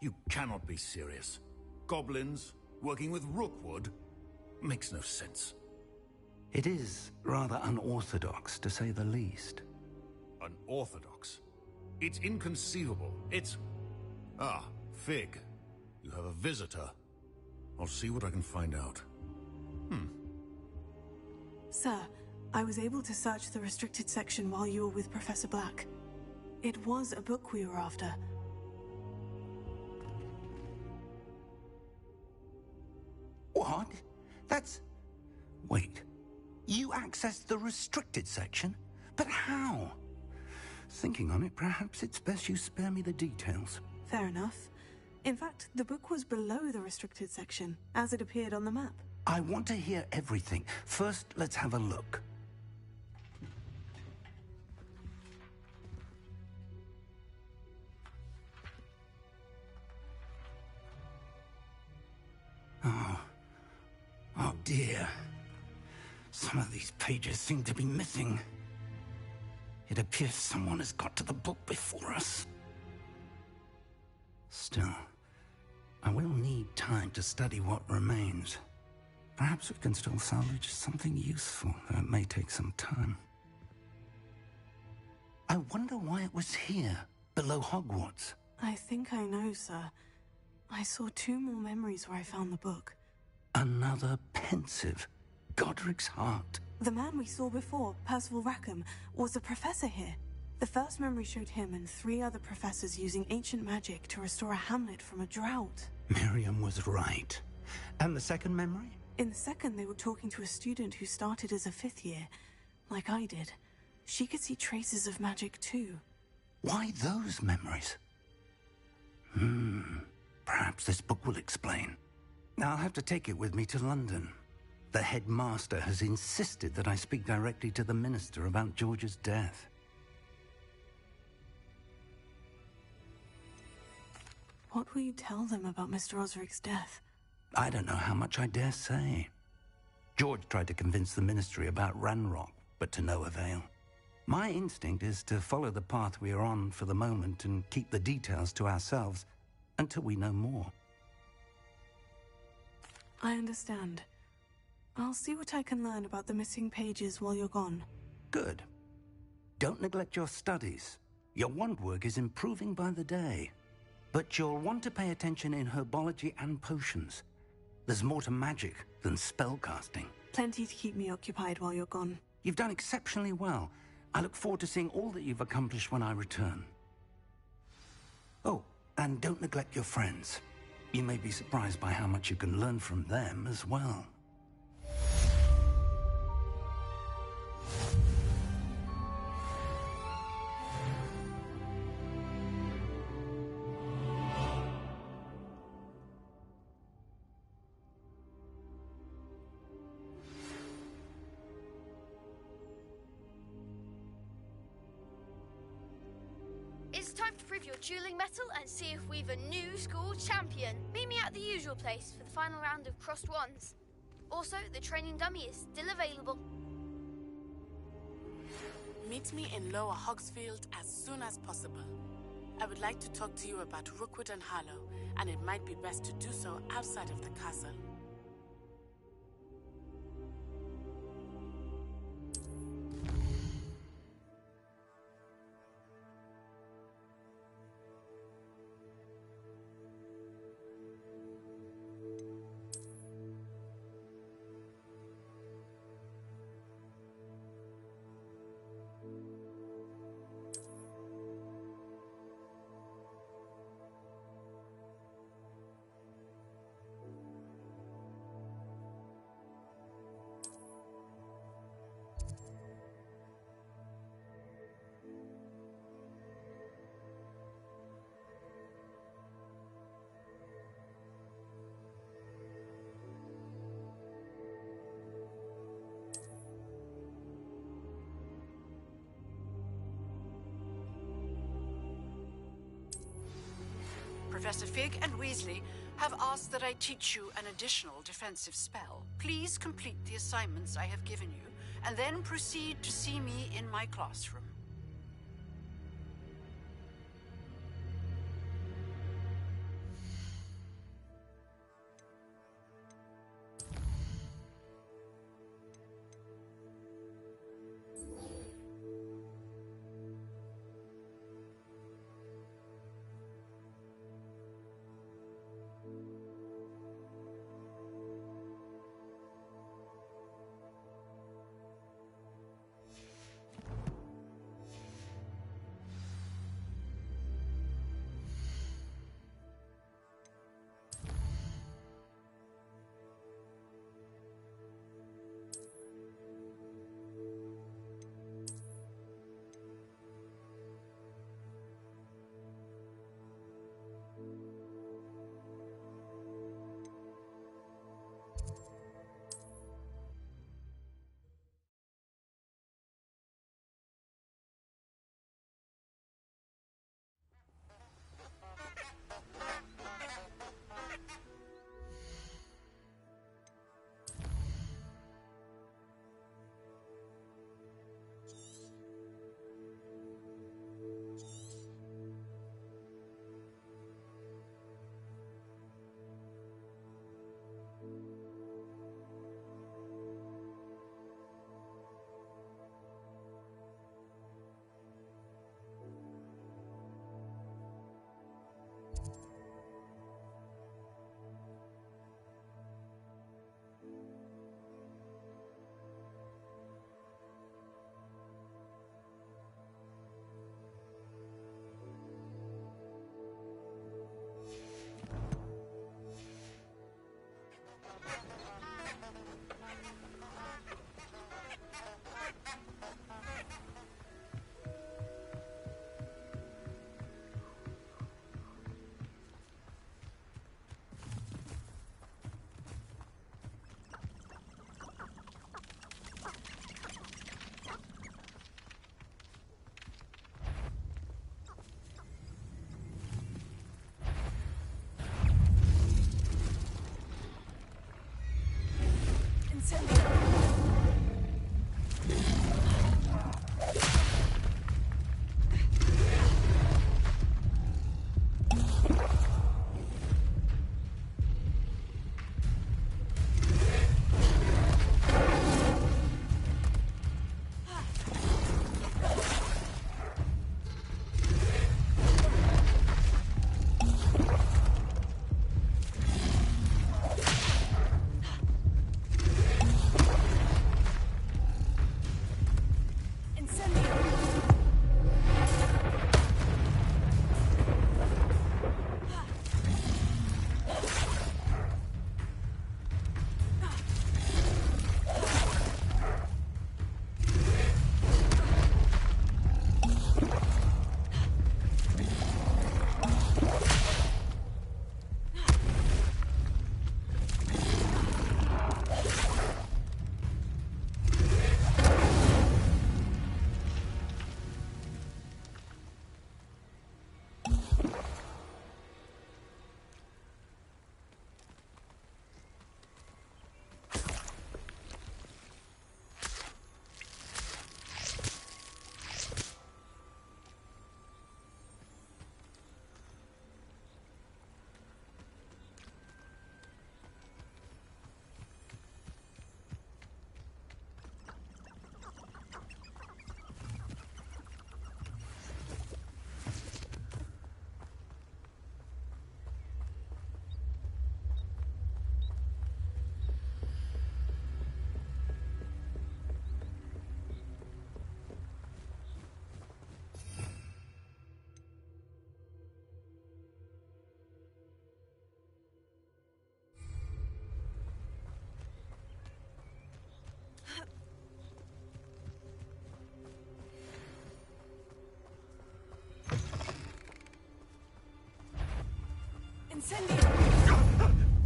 You cannot be serious. Goblins working with Rookwood? Makes no sense. It is rather unorthodox, to say the least. Unorthodox? It's inconceivable. It's... Ah, Fig. You have a visitor. I'll see what I can find out. Sir, I was able to search the restricted section while you were with Professor Black. It was a book we were after. What? That's... Wait. You accessed the restricted section? But how? Thinking on it, perhaps it's best you spare me the details. Fair enough. In fact, the book was below the restricted section, as it appeared on the map. I want to hear everything. First, let's have a look. Oh dear. Some of these pages seem to be missing. It appears someone has got to the book before us. Still, I will need time to study what remains. Perhaps we can still salvage something useful, though it may take some time. I wonder why it was here, below Hogwarts. I think I know, sir. I saw 2 more memories where I found the book. Another pensive. Godric's heart. The man we saw before, Percival Rackham, was a professor here. The first memory showed him and 3 other professors using ancient magic to restore a hamlet from a drought. Miriam was right. And the second memory? In the second, they were talking to a student who started as a 5th year, like I did. She could see traces of magic too. Why those memories? Perhaps this book will explain. I'll have to take it with me to London. The headmaster has insisted that I speak directly to the minister about George's death. What will you tell them about Mr. Osric's death? I don't know how much I dare say. George tried to convince the ministry about Ranrock, but to no avail. My instinct is to follow the path we are on for the moment and keep the details to ourselves until we know more. I understand. I'll see what I can learn about the missing pages while you're gone. Good. Don't neglect your studies. Your wand work is improving by the day. But you'll want to pay attention in herbology and potions. There's more to magic than spellcasting. Plenty to keep me occupied while you're gone. You've done exceptionally well. I look forward to seeing all that you've accomplished when I return. Oh, and don't neglect your friends. You may be surprised by how much you can learn from them as well. It's time to prove your dueling mettle and see if we've a new school champion. Meet me at the usual place for the final round of crossed wands. Also, the training dummy is still available. Meet me in Lower Hogsfield as soon as possible. I would like to talk to you about Rookwood and Harlow, and it might be best to do so outside of the castle. Professor Fig and Weasley have asked that I teach you an additional defensive spell. Please complete the assignments I have given you, and then proceed to see me in my classroom.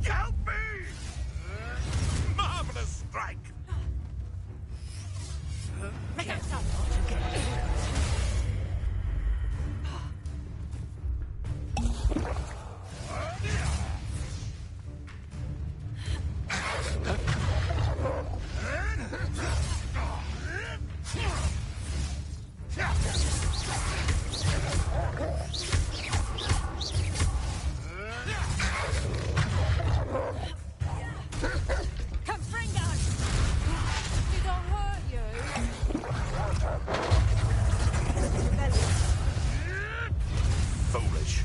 Help me! Marvelous strike! Foolish.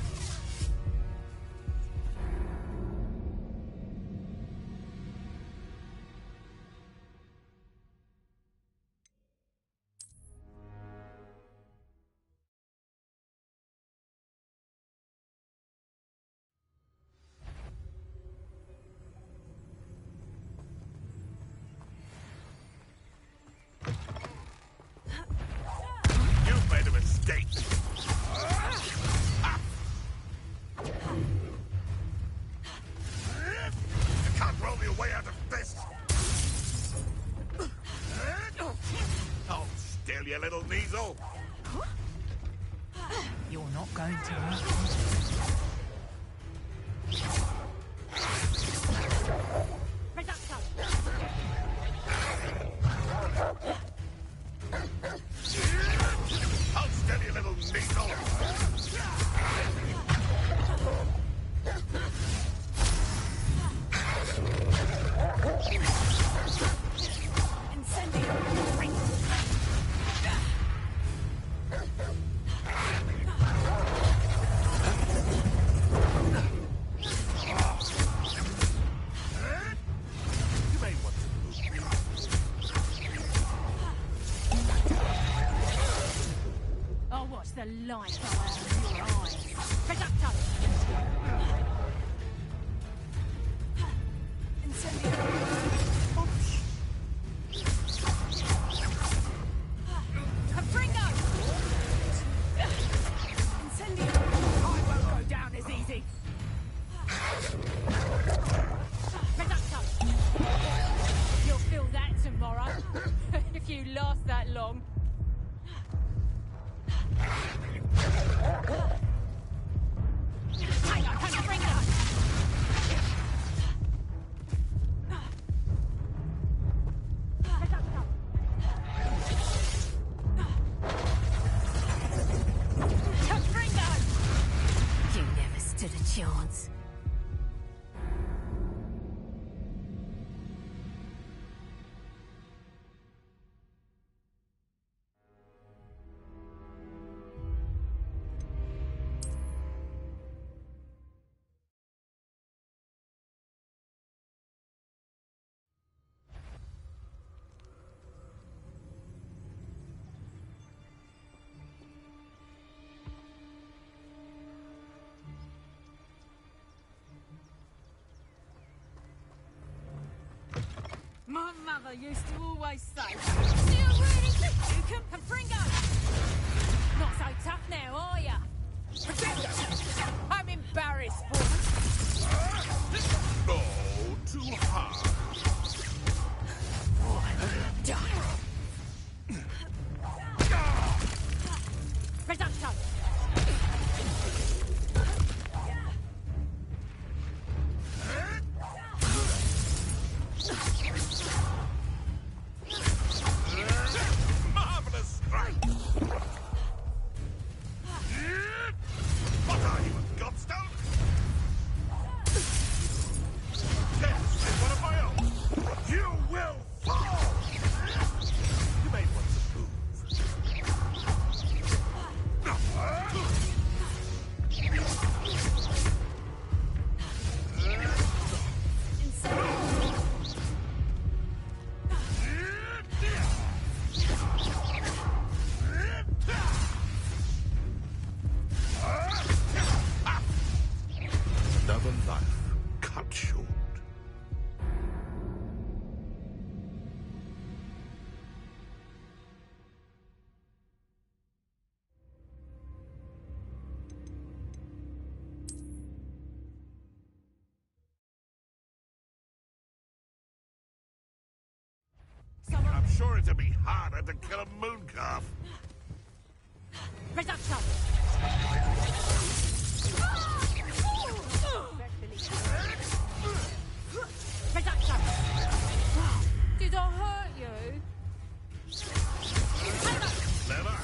You've made a mistake. You can't roll your way out of this. Oh, still, you little weasel. You're not going to. Hold still, you little weasel. You may want to move. I'll watch the light go out of your eyes. Reducto! Confringo! I won't go down as easy. Reducto! You'll feel that tomorrow, if you last that long. Hang on, Confringo! Confringo! You never stood a chance. My mother used to always say, "Still really good, you can Confringo." Not so tough now, are ya? I'm embarrassed for No, too hard. Reducto! Marvelous strike! sure it'd be harder to kill a moon calf. Reduction! Reduction! Did I hurt you? Never.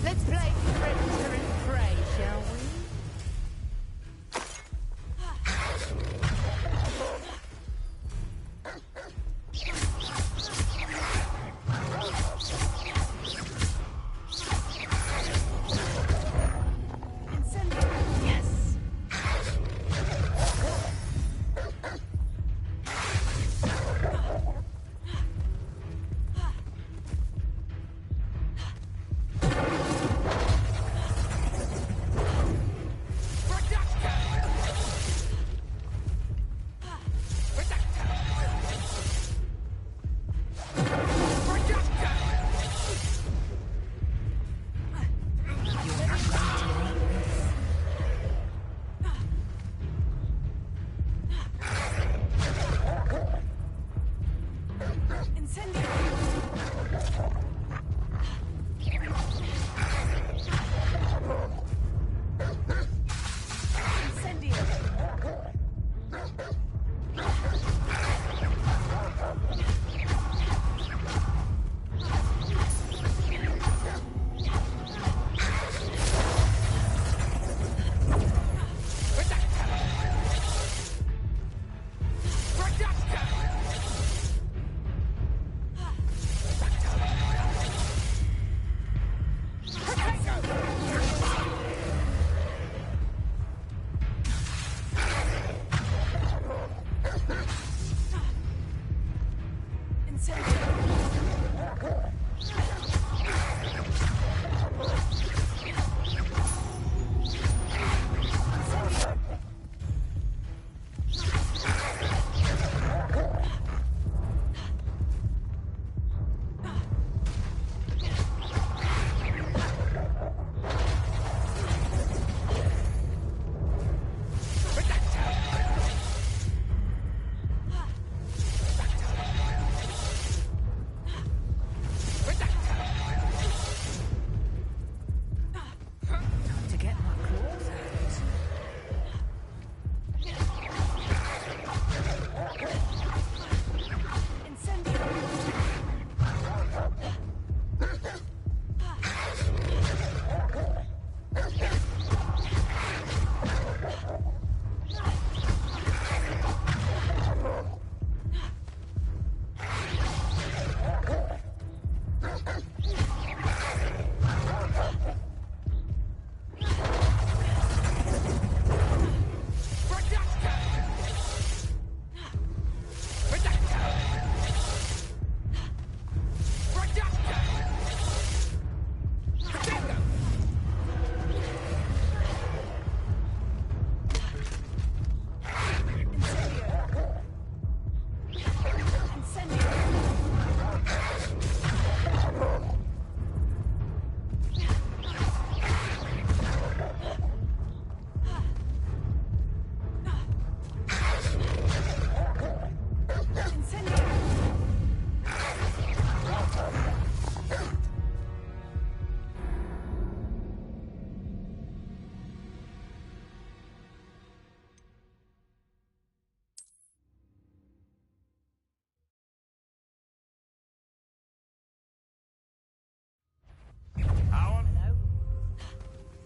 Let's play predator and prey, shall we?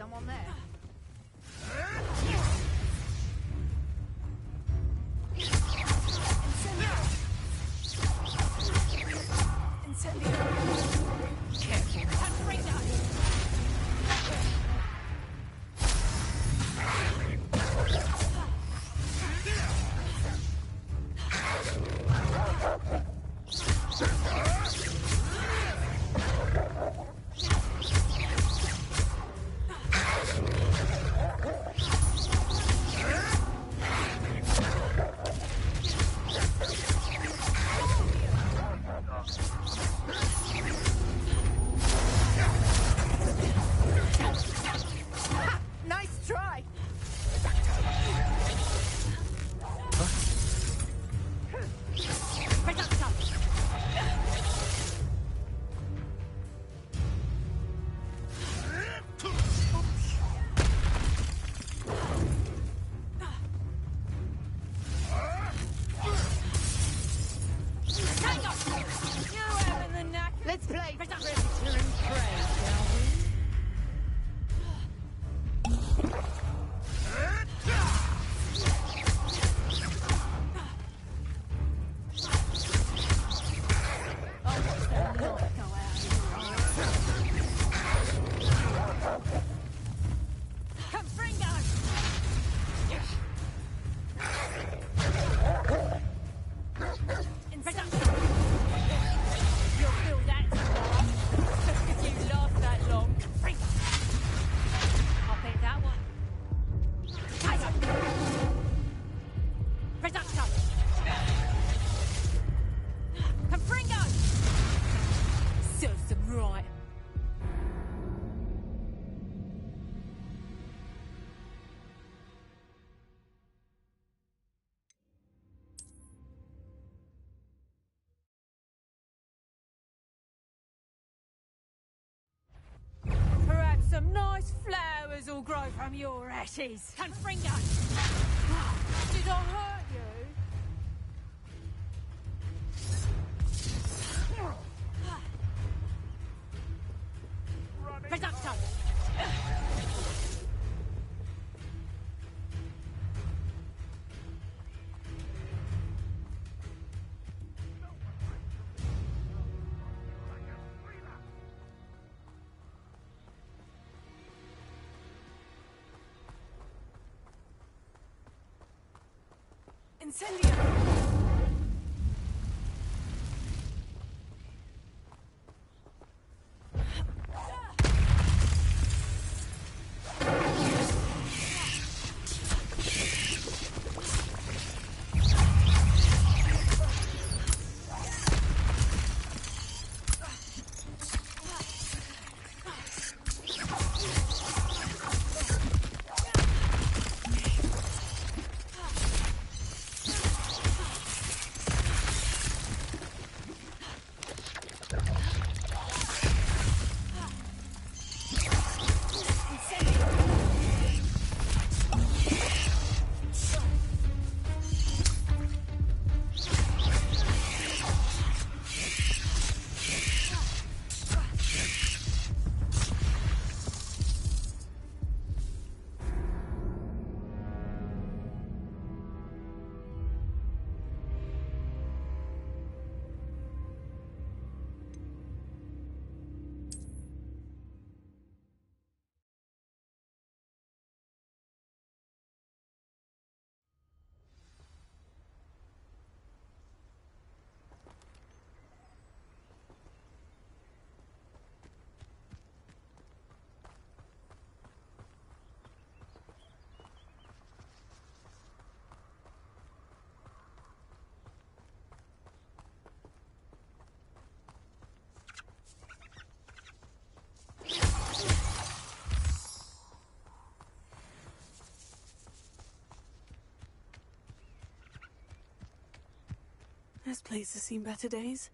someone there. Let's play Predator and Prey, shall we? Some nice flowers will grow from your ashes. Confringo! Did I hurt you? Reducto! Incendio! This place has seen better days.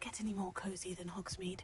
get any more cozy than Hogsmeade.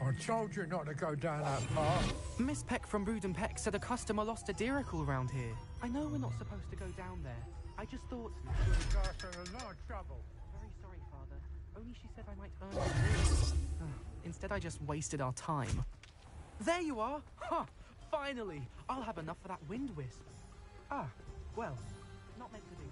I told you not to go down that path. Miss Peck from Brood and Peck said a customer lost a deeracle around here. I know we're not supposed to go down there. I just thought... You could have got us in a lot of trouble. Very sorry, Father. Only she said I might earn a reward. Instead, I just wasted our time. There you are! Ha! Finally! I'll have enough for that wind wisp. Ah, well, not meant to be.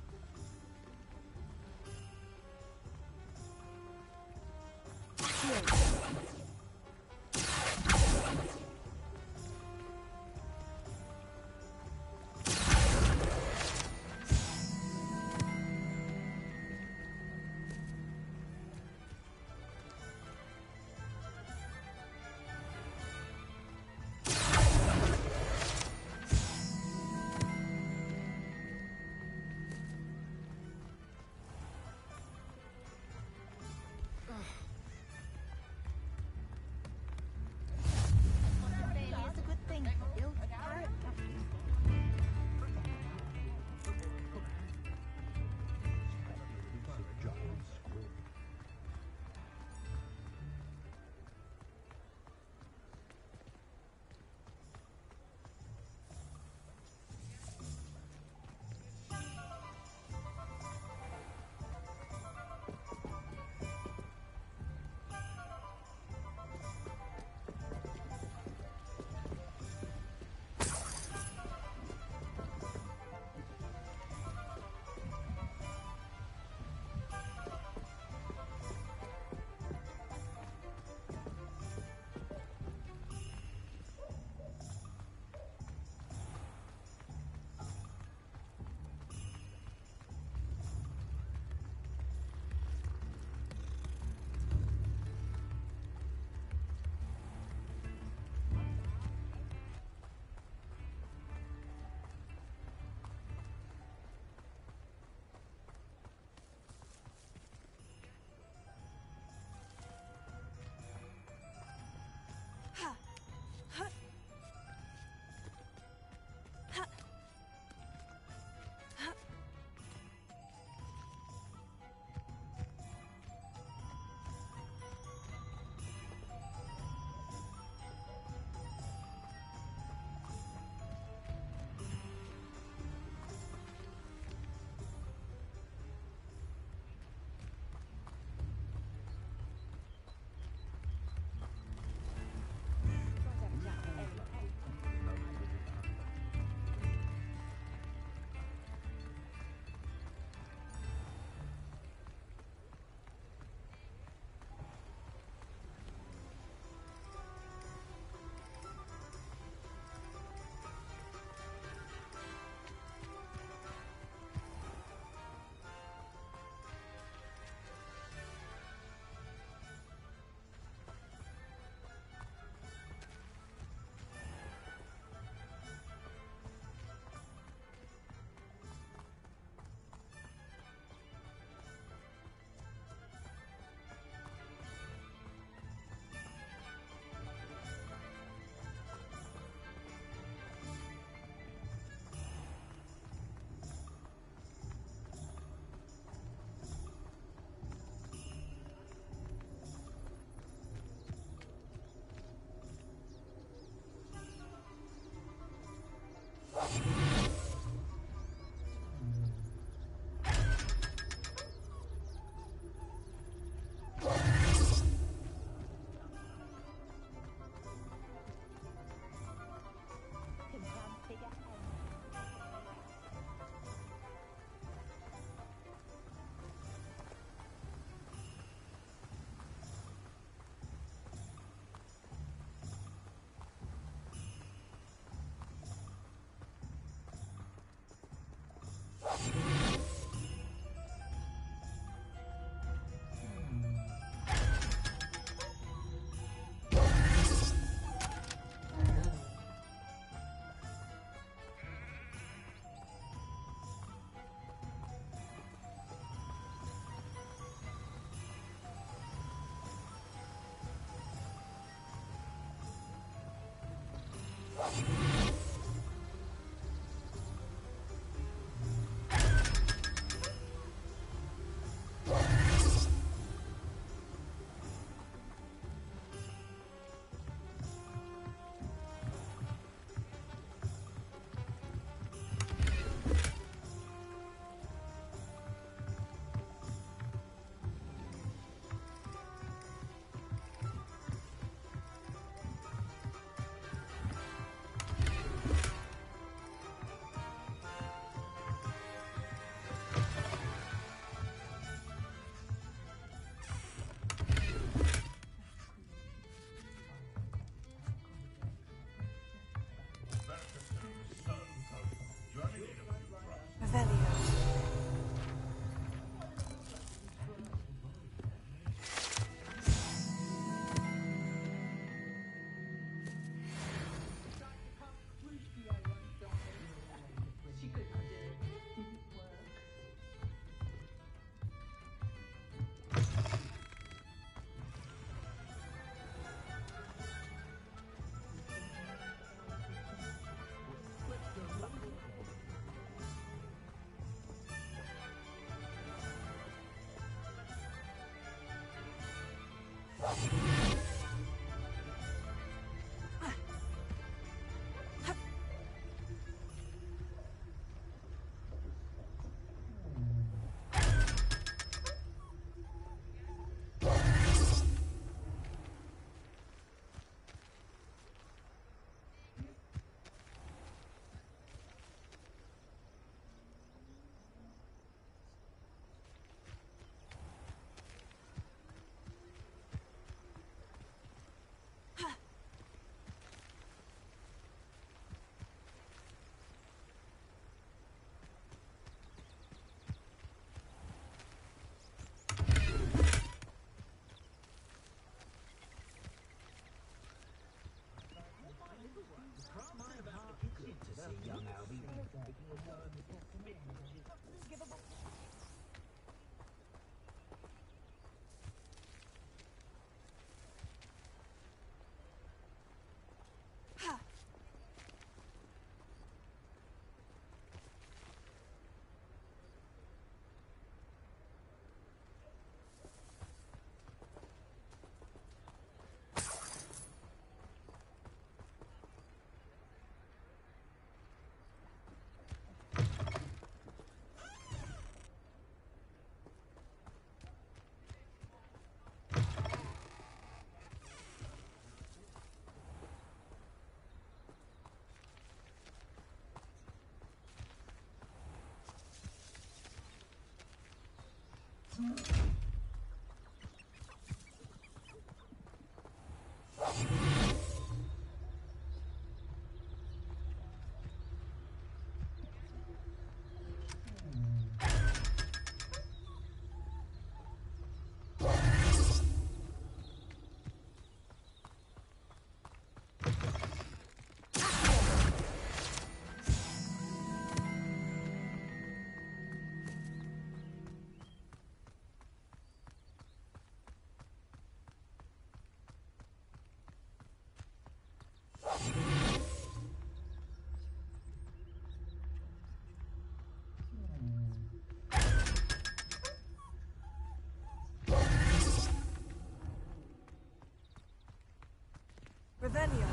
Revelio.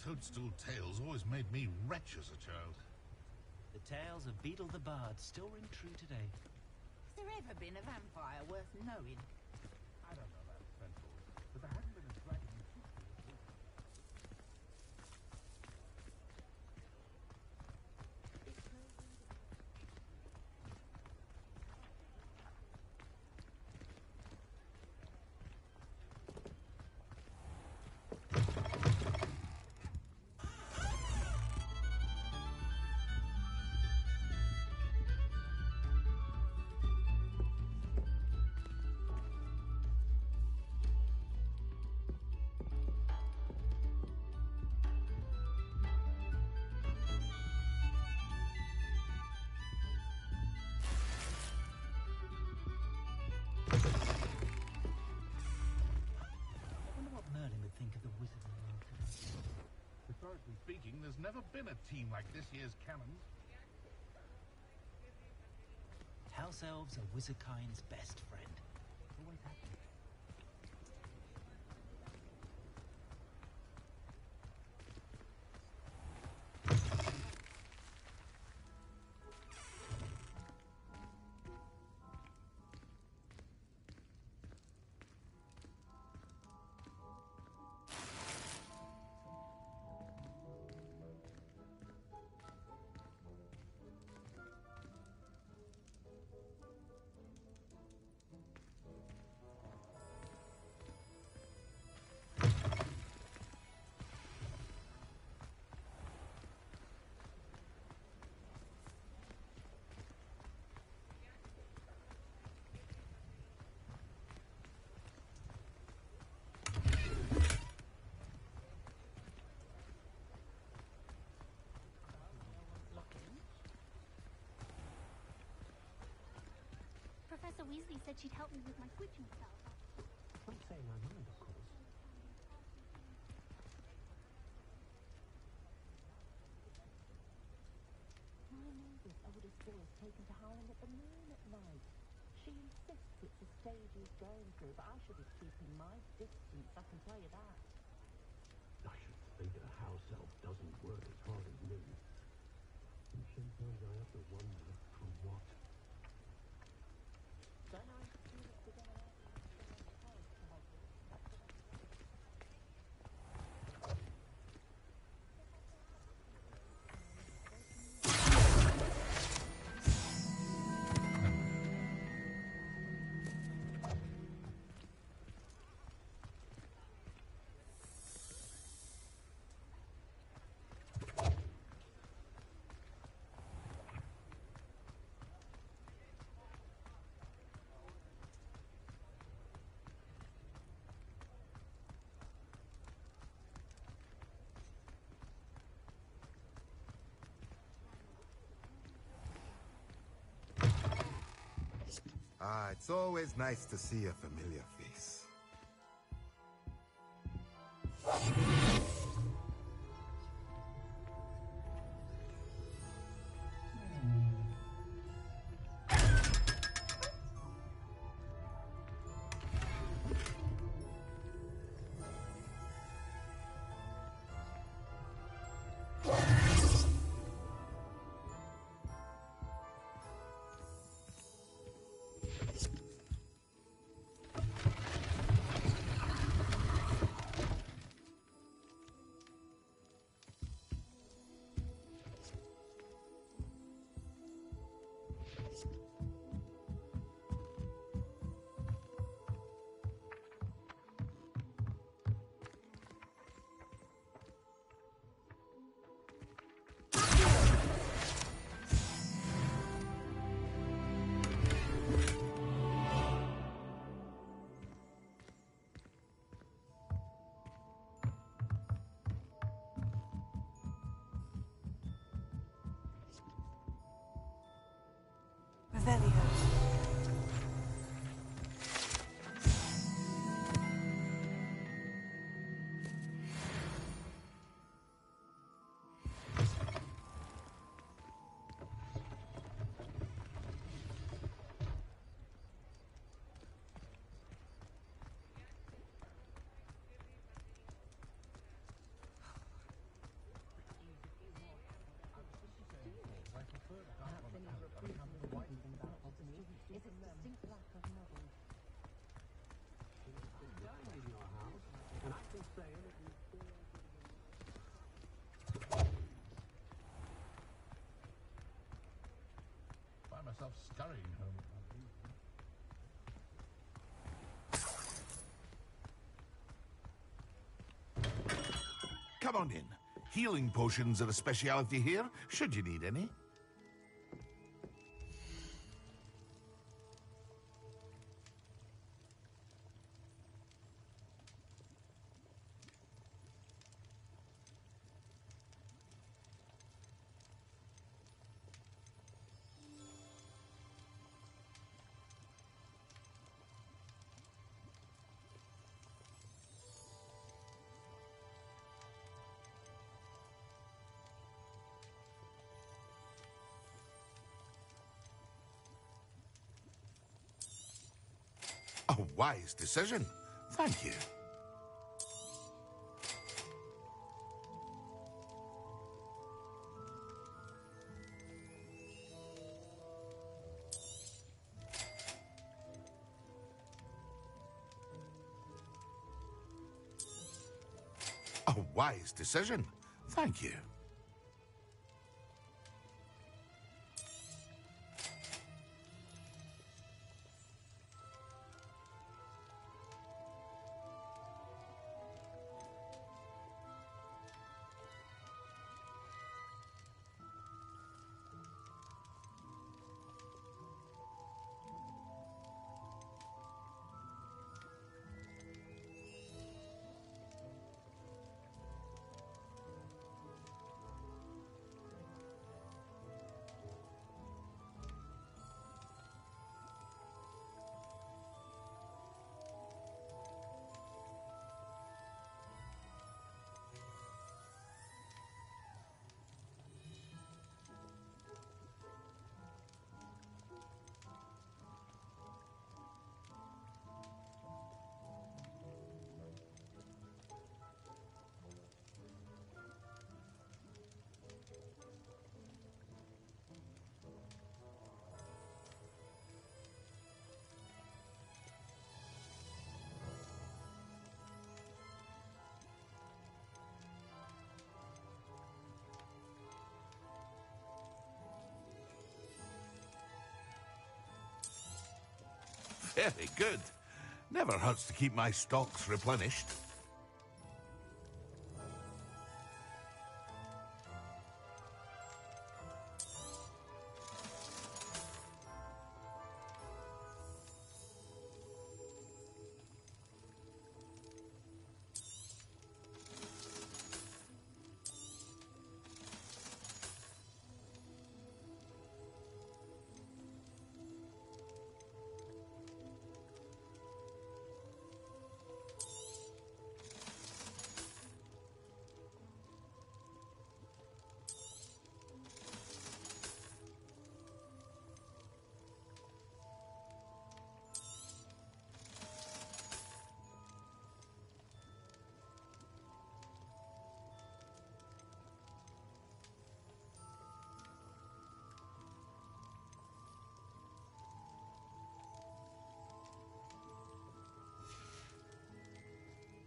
Toadstool tales always made me wretch as a child. The tales of Beetle the Bard still ring true today. Has there ever been a vampire worth knowing? I don't know about centaurs, but there hasn't been a dragon in history. Historically speaking, there's never been a team like this year's Cannons. House elves are Wizardkind's best friend. Always have been. Professor Weasley said she'd help me with my Quidditch spell. Not saying I mind, of course. My neighbours oldest boy is taken to howling at the moon at night. She insists it's a stage he's going through, but I should be keeping my distance, I can tell you that. I should think a house elf doesn't work as hard as me. And sometimes I have to wonder for what. Don't I do it with an house to Hogwarts? That's what I do. It's always nice to see a familiar face. Revelio. Find myself scurrying home. Come on in. Healing potions are a speciality here, should you need any. A wise decision. Thank you. A wise decision. Thank you. Very good. Never hurts to keep my stocks replenished.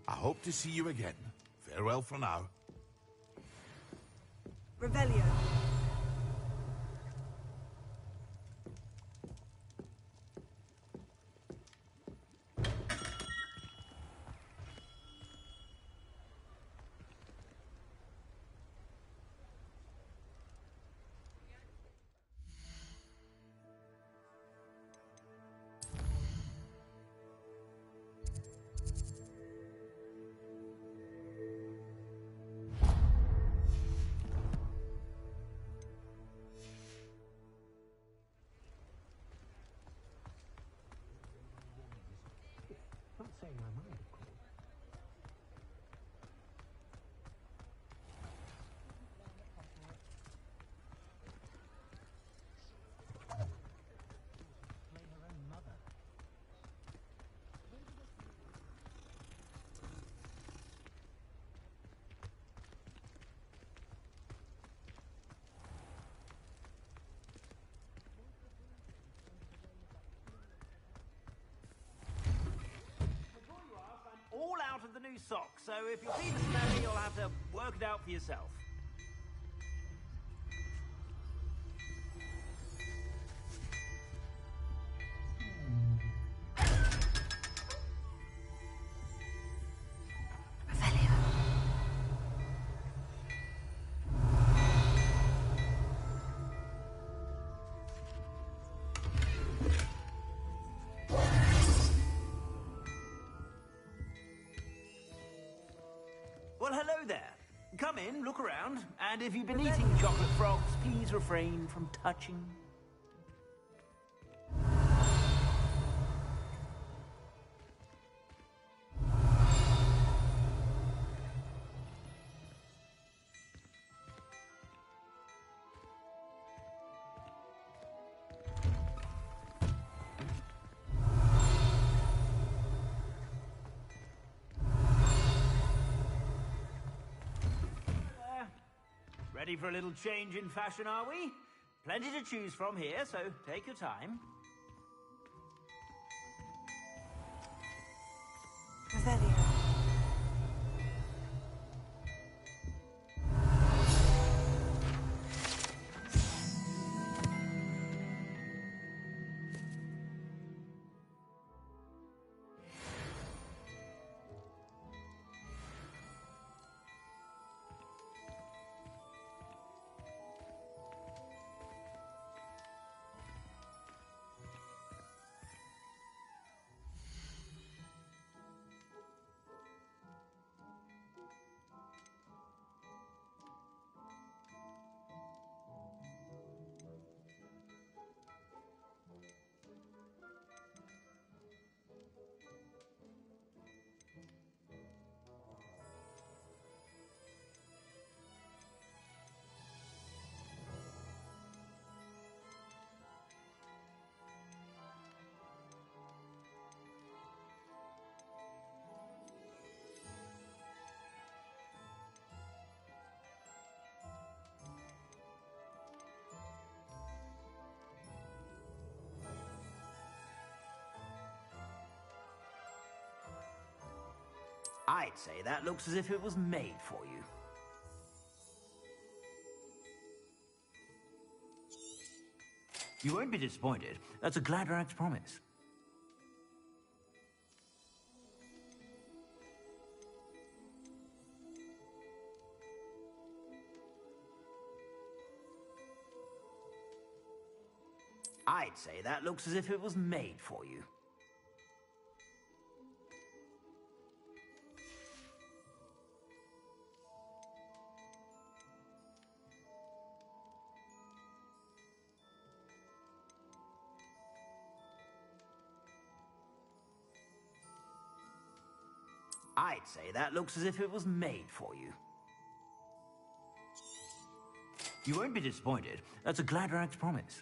I hope to see you again. Farewell for now. Revelio. Not saying I mind, of course. Blame her own mother. All out of the new socks, so if your feet are smelly, you'll have to work it out for yourself. Well, hello there. Come in, look around, and if you've been eating chocolate frogs, please refrain from touching. Ready for a little change in fashion, are we? Plenty to choose from here, so take your time. Revelio. I'd say that looks as if it was made for you. You won't be disappointed. That's a Gladrag's promise. I'd say that looks as if it was made for you. I'd say that looks as if it was made for you. You won't be disappointed. That's a Gladrag's promise.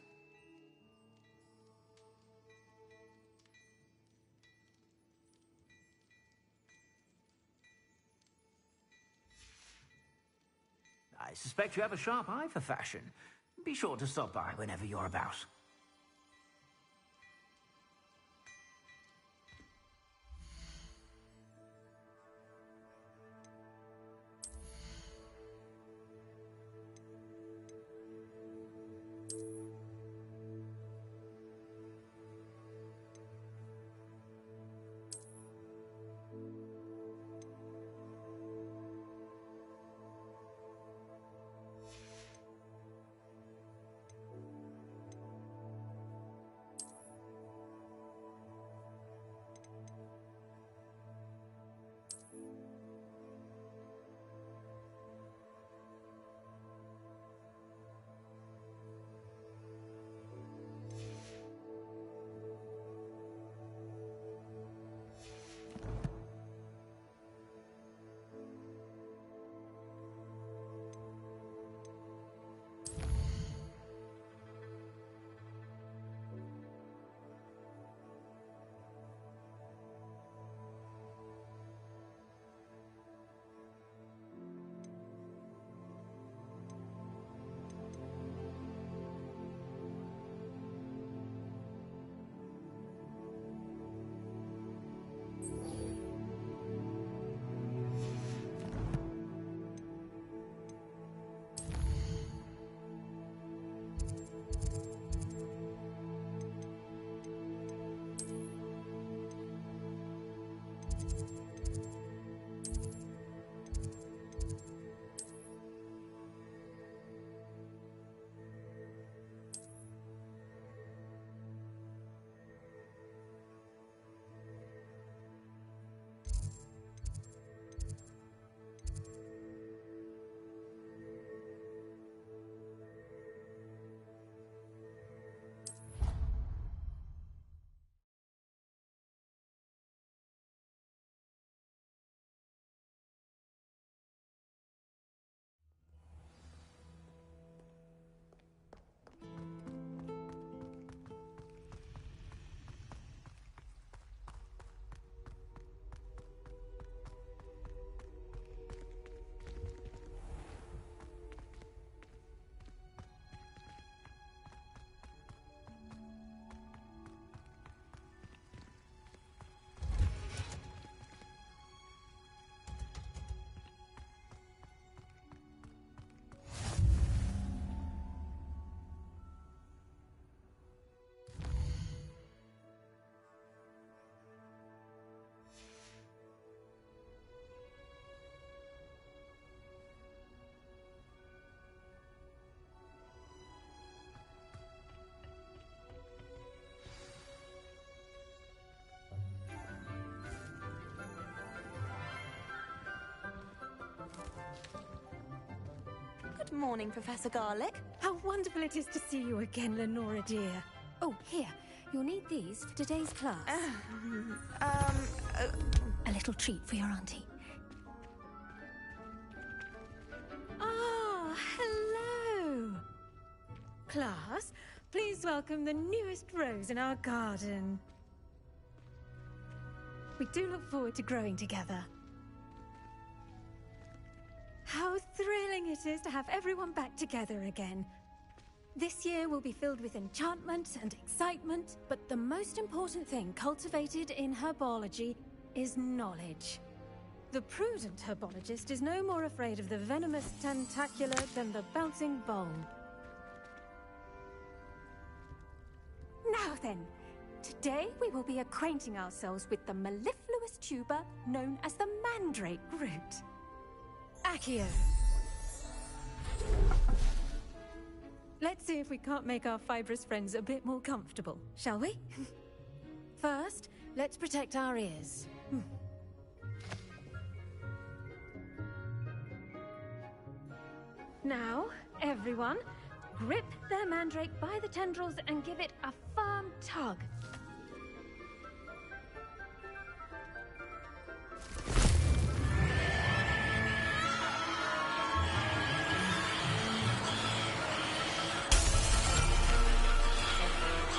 I suspect you have a sharp eye for fashion. Be sure to stop by whenever you're about. Good morning, Professor Garlick. How wonderful it is to see you again, Lenora dear. Oh, here. You'll need these for today's class. A little treat for your auntie. Ah, hello. Class, please welcome the newest rose in our garden. We do look forward to growing together. How thrilling it is to have everyone back together again. This year will be filled with enchantment and excitement, but the most important thing cultivated in herbology is knowledge. The prudent herbologist is no more afraid of the venomous tentacular than the bouncing bulb. Now then, today we will be acquainting ourselves with the mellifluous tuber known as the mandrake root. Accio. Let's see if we can't make our fibrous friends a bit more comfortable, shall we? First, let's protect our ears. Now, everyone, grip their mandrake by the tendrils and give it a firm tug.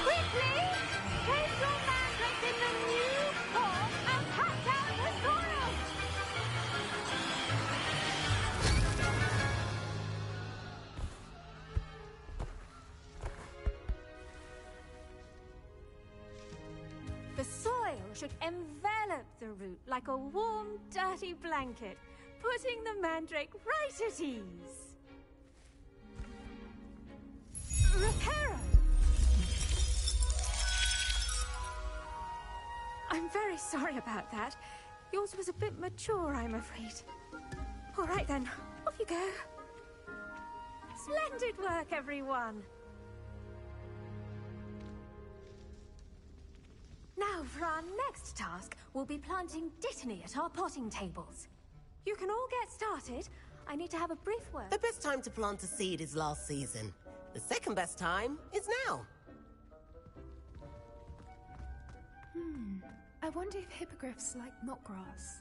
Quickly! Place your mandrake in the new pot and pack out the soil! The soil should envelop the root like a warm, dirty blanket, putting the mandrake right at ease. Reparo! I'm very sorry about that. Yours was a bit mature, I'm afraid. All right then, off you go. Splendid work, everyone. Now, for our next task, we'll be planting Dittany at our potting tables. You can all get started. I need to have a brief word. The best time to plant a seed is last season. The second best time is now. I wonder if hippogriffs like knotgrass.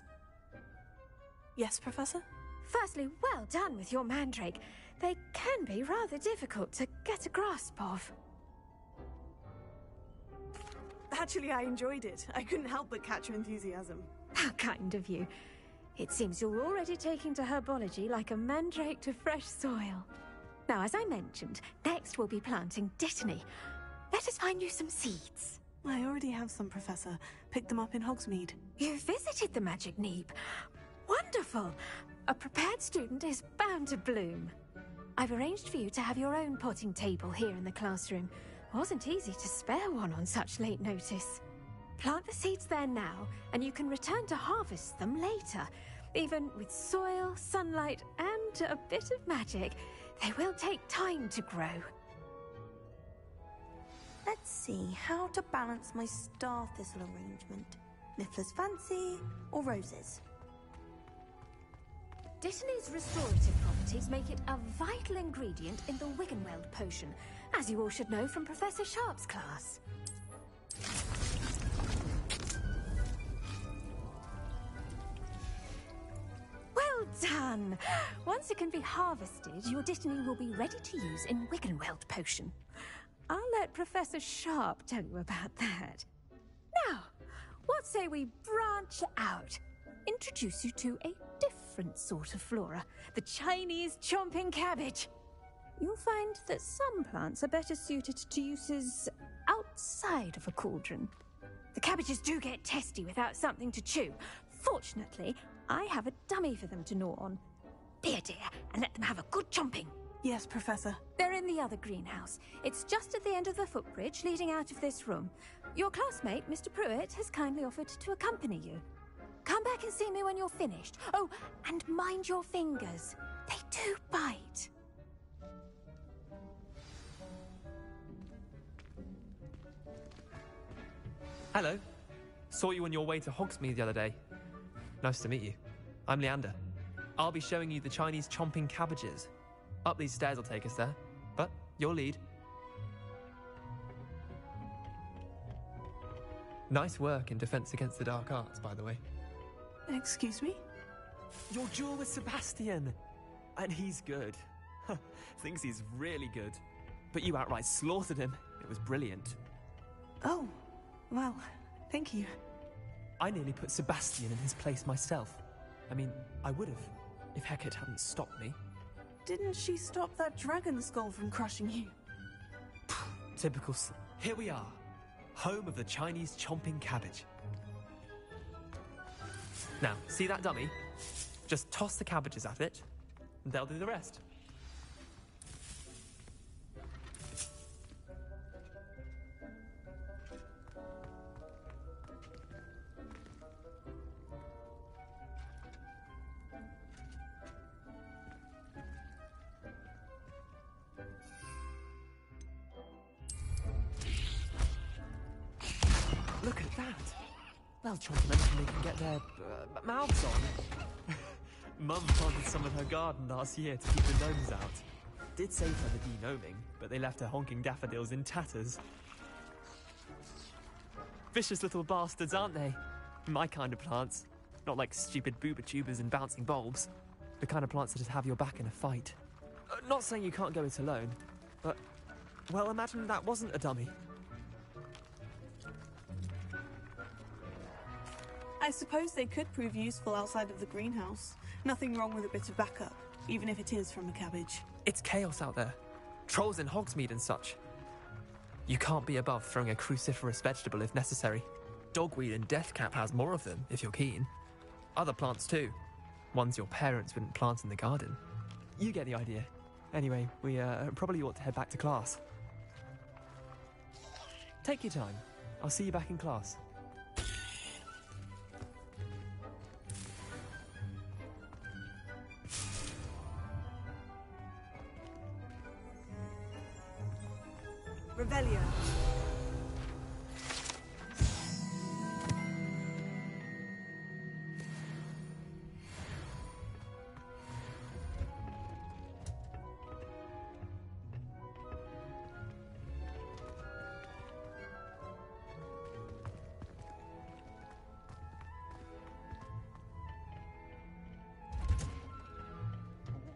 Yes, Professor? Firstly, well done with your mandrake. They can be rather difficult to get a grasp of. Actually, I enjoyed it. I couldn't help but catch your enthusiasm. How kind of you. It seems you're already taking to herbology like a mandrake to fresh soil. Now, as I mentioned, next we'll be planting Dittany. Let us find you some seeds. I already have some, Professor. Picked them up in Hogsmeade. You visited the Magic Neep. Wonderful! A prepared student is bound to bloom. I've arranged for you to have your own potting table here in the classroom. Wasn't easy to spare one on such late notice. Plant the seeds there now, and you can return to harvest them later. Even with soil, sunlight, and a bit of magic, they will take time to grow. Let's see how to balance my star thistle arrangement. Niffler's fancy or roses? Dittany's restorative properties make it a vital ingredient in the Wiggenweld potion, as you all should know from Professor Sharp's class. Well done! Once it can be harvested, your Dittany will be ready to use in Wiggenweld potion. I'll let Professor Sharp tell you about that. Now, what say we branch out? Introduce you to a different sort of flora, the Chinese chomping cabbage. You'll find that some plants are better suited to uses outside of a cauldron. The cabbages do get testy without something to chew. Fortunately, I have a dummy for them to gnaw on. Be a dear and let them have a good chomping. Yes, Professor. They're in the other greenhouse. It's just at the end of the footbridge leading out of this room. Your classmate, Mr. Pruitt, has kindly offered to accompany you. Come back and see me when you're finished. Oh, and mind your fingers. They do bite. Hello. Saw you on your way to Hogsmeade the other day. Nice to meet you. I'm Leander. I'll be showing you the Chinese chomping cabbages. Up these stairs will take us there, but your lead. Nice work in Defense Against the Dark Arts, by the way. Excuse me? Your duel with Sebastian! And he's good. Thinks he's really good. But you outright slaughtered him. It was brilliant. Oh, well, thank you. I nearly put Sebastian in his place myself. I mean, I would have, if Hecate hadn't stopped me. Didn't she stop that dragon skull from crushing you? Typical. Here we are, home of the Chinese chomping cabbage. Now, see that dummy? Just toss the cabbages at it, and they'll do the rest. that? Well, trying to mention they can get their mouths on. Mum planted some in her garden last year to keep the gnomes out. Did save her the de-gnoming, but they left her honking daffodils in tatters. Vicious little bastards, aren't they? My kind of plants. Not like stupid booba tubers and bouncing bulbs. The kind of plants that just have your back in a fight. Not saying you can't go it alone, but... well, imagine that wasn't a dummy. I suppose they could prove useful outside of the greenhouse. Nothing wrong with a bit of backup, even if it is from a cabbage. It's chaos out there. Trolls in Hogsmeade and such. You can't be above throwing a cruciferous vegetable if necessary. Dogweed and deathcap has more of them, if you're keen. Other plants too. Ones your parents wouldn't plant in the garden. You get the idea. Anyway, we probably ought to head back to class. Take your time. I'll see you back in class. Revelio.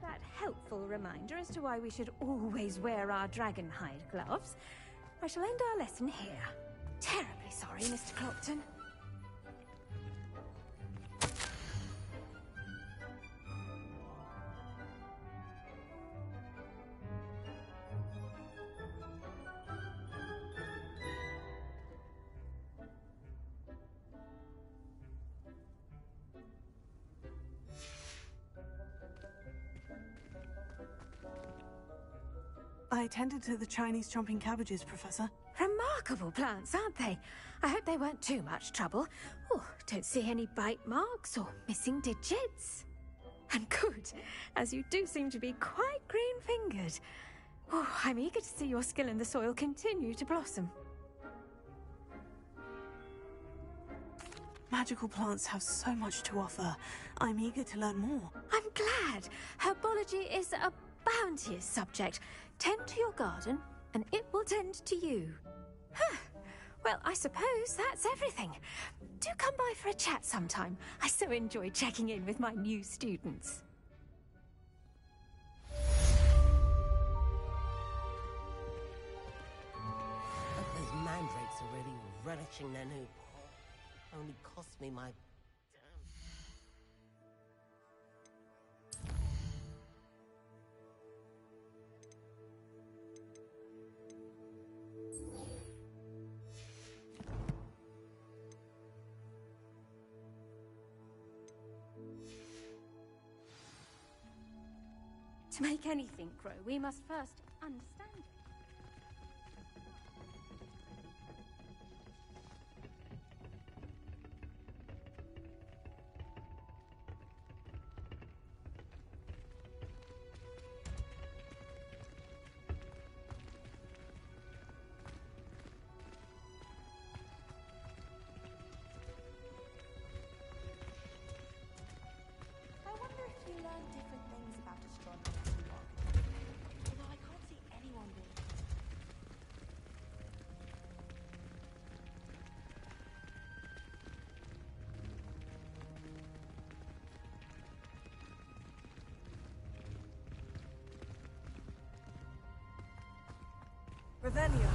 That helpful reminder as to why we should always wear our dragon hide gloves. I shall end our lesson here. Terribly sorry, Mr. Clopton. I attended to the Chinese chomping cabbages, Professor. Remarkable plants, aren't they? I hope they weren't too much trouble. Oh, don't see any bite marks or missing digits. And good, as you do seem to be quite green-fingered. Oh, I'm eager to see your skill in the soil continue to blossom. Magical plants have so much to offer. I'm eager to learn more. I'm glad. Herbology is a bounteous subject. Tend to your garden, and it will tend to you. Huh. Well, I suppose that's everything. Do come by for a chat sometime. I so enjoy checking in with my new students. But those mandrakes are really relishing their new paw. Only cost me my... To make anything grow, we must first understand it. I wonder if you learn different things about astronomy. Although I can't see anyone doing it. Revelio.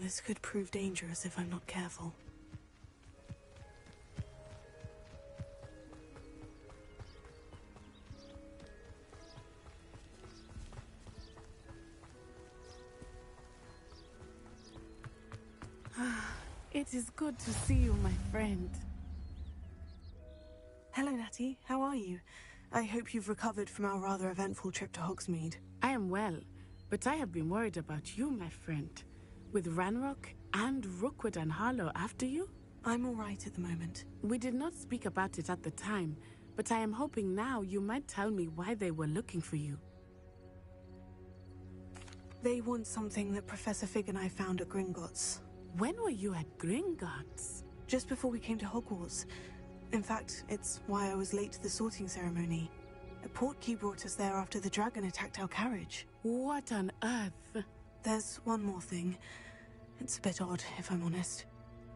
This could prove dangerous if I'm not careful. It is good to see you, my friend. Hello, Natty. How are you? I hope you've recovered from our rather eventful trip to Hogsmeade. I am well, but I have been worried about you, my friend. With Ranrock and Rookwood and Harlow after you? I'm all right at the moment. We did not speak about it at the time, but I am hoping now you might tell me why they were looking for you. They want something that Professor Fig and I found at Gringotts. When were you at Gringotts? Just before we came to Hogwarts. In fact, it's why I was late to the sorting ceremony. A portkey brought us there after the dragon attacked our carriage. What on earth? There's one more thing. It's a bit odd, if I'm honest.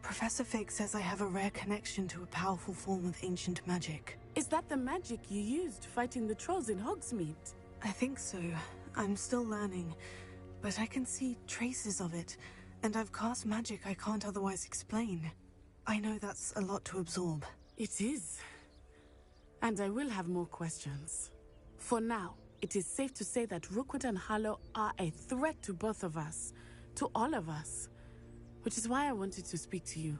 Professor Fig says I have a rare connection to a powerful form of ancient magic. Is that the magic you used fighting the trolls in Hogsmeade? I think so. I'm still learning, but I can see traces of it, and I've cast magic I can't otherwise explain. I know that's a lot to absorb. It is. And I will have more questions. For now, it is safe to say that Rookwood and Harlow are a threat to both of us, to all of us. Which is why I wanted to speak to you.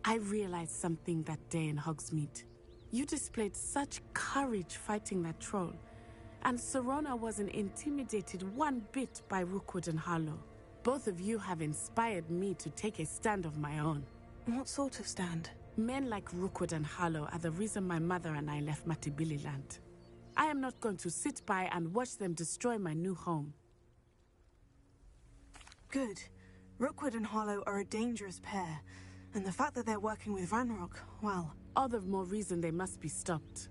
I realized something that day in Hogsmeade. You displayed such courage fighting that troll, and Serona wasn't intimidated one bit by Rookwood and Harlow. Both of you have inspired me to take a stand of my own. What sort of stand? Men like Rookwood and Harlow are the reason my mother and I left Matibililand. I am not going to sit by and watch them destroy my new home. Good. Rookwood and Harlow are a dangerous pair, and the fact that they're working with Ranrock, well... All the more reason they must be stopped.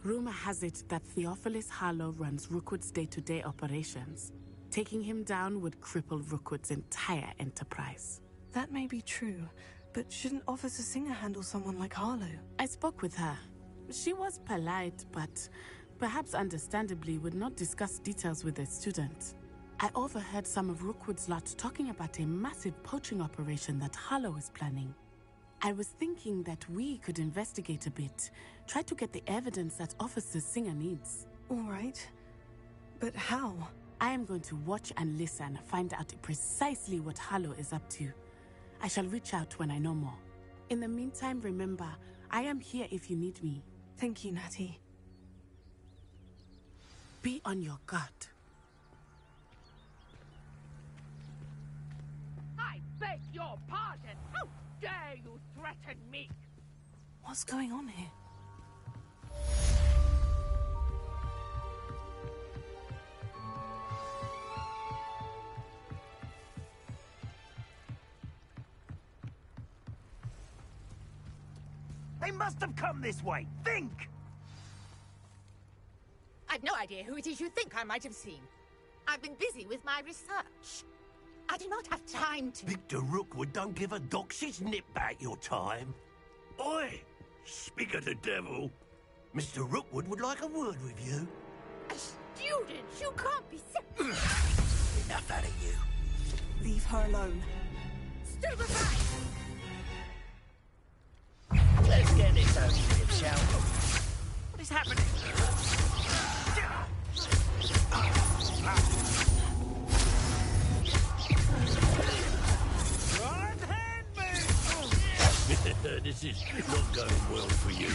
Rumor has it that Theophilus Harlow runs Rookwood's day-to-day operations. Taking him down would cripple Rookwood's entire enterprise. That may be true, but shouldn't Officer Singer handle someone like Harlow? I spoke with her. She was polite, but perhaps understandably would not discuss details with a student. I overheard some of Rookwood's lot talking about a massive poaching operation that Harlow is planning. I was thinking that we could investigate a bit, try to get the evidence that Officer Singer needs. All right. But how? I am going to watch and listen, find out precisely what Harlow is up to. I shall reach out when I know more. In the meantime, remember, I am here if you need me. Thank you, Natty. Be on your guard. I beg your pardon! How dare you threaten me? What's going on here? They must have come this way. Think! I've no idea who it is you think I might have seen. I've been busy with my research. I do not have time to... Victor Rookwood don't give a doxy's nip back your time. Oi! Speak of the devil. Mr. Rookwood would like a word with you. A student? You can't be serious. Enough out of you. Leave her alone. Stupefy! Let's get this over with, shall we? What is happening? Right hand me! This is not going well for you.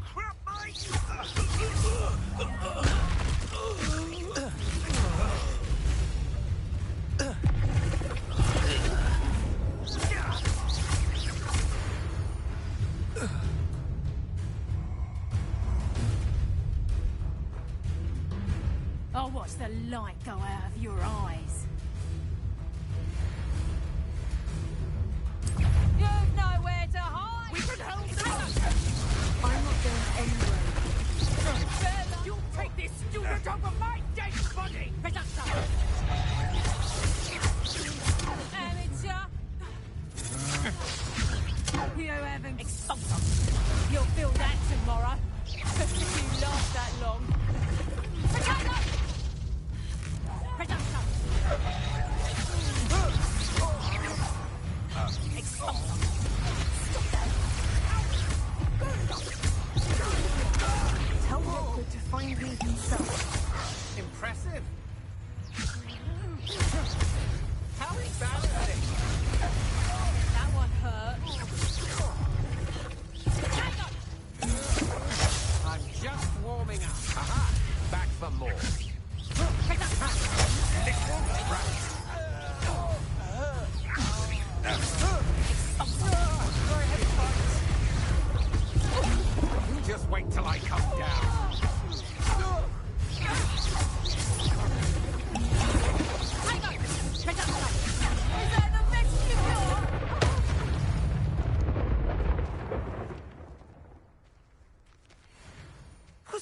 Crap, mate! I'll watch the light go out of your eyes. You've nowhere to hide! We can hold them! I'm not going anywhere. You'll take this student over my dead body! Reducto! Amateur! You haven't... Expulso! You'll feel that tomorrow. If you last that long. Potato!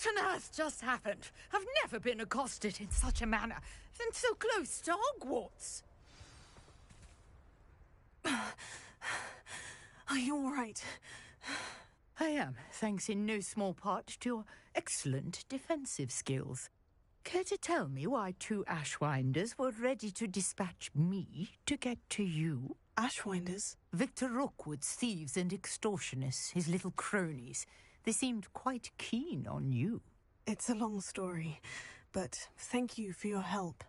What on earth just happened? I've never been accosted in such a manner, and so close to Hogwarts. Are you all right? I am, thanks in no small part to your excellent defensive skills. Care to tell me why 2 Ashwinders were ready to dispatch me to get to you? Ashwinders? Victor Rookwood's thieves and extortionists, his little cronies. They seemed quite keen on you. It's a long story, but thank you for your help.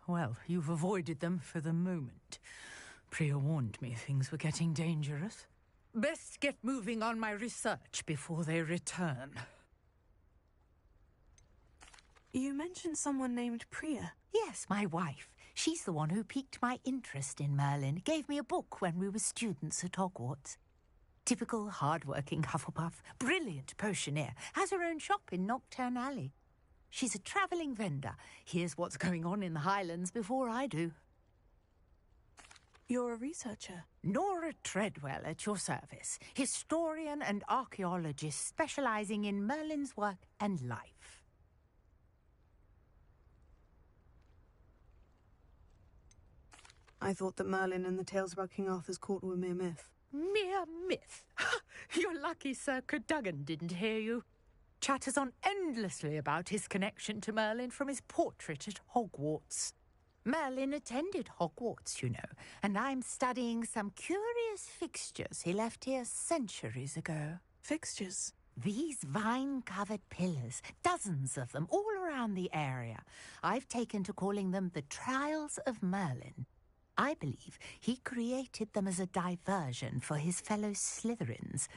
Well, you've avoided them for the moment. Priya warned me things were getting dangerous. Best get moving on my research before they return. You mentioned someone named Priya. Yes, my wife. She's the one who piqued my interest in Merlin. Gave me a book when we were students at Hogwarts. Typical hard-working Hufflepuff, brilliant potioneer, has her own shop in Knockturn Alley. She's a travelling vendor. Hears what's going on in the Highlands before I do. You're a researcher? Nora Treadwell at your service. Historian and archaeologist specialising in Merlin's work and life. I thought that Merlin and the tales about King Arthur's court were mere myth. Mere myth? You're lucky Sir Cadogan didn't hear you. Chatters on endlessly about his connection to Merlin from his portrait at Hogwarts. Merlin attended Hogwarts, you know, and I'm studying some curious fixtures he left here centuries ago. Fixtures? These vine-covered pillars, dozens of them, all around the area. I've taken to calling them the Trials of Merlin. I believe he created them as a diversion for his fellow Slytherins.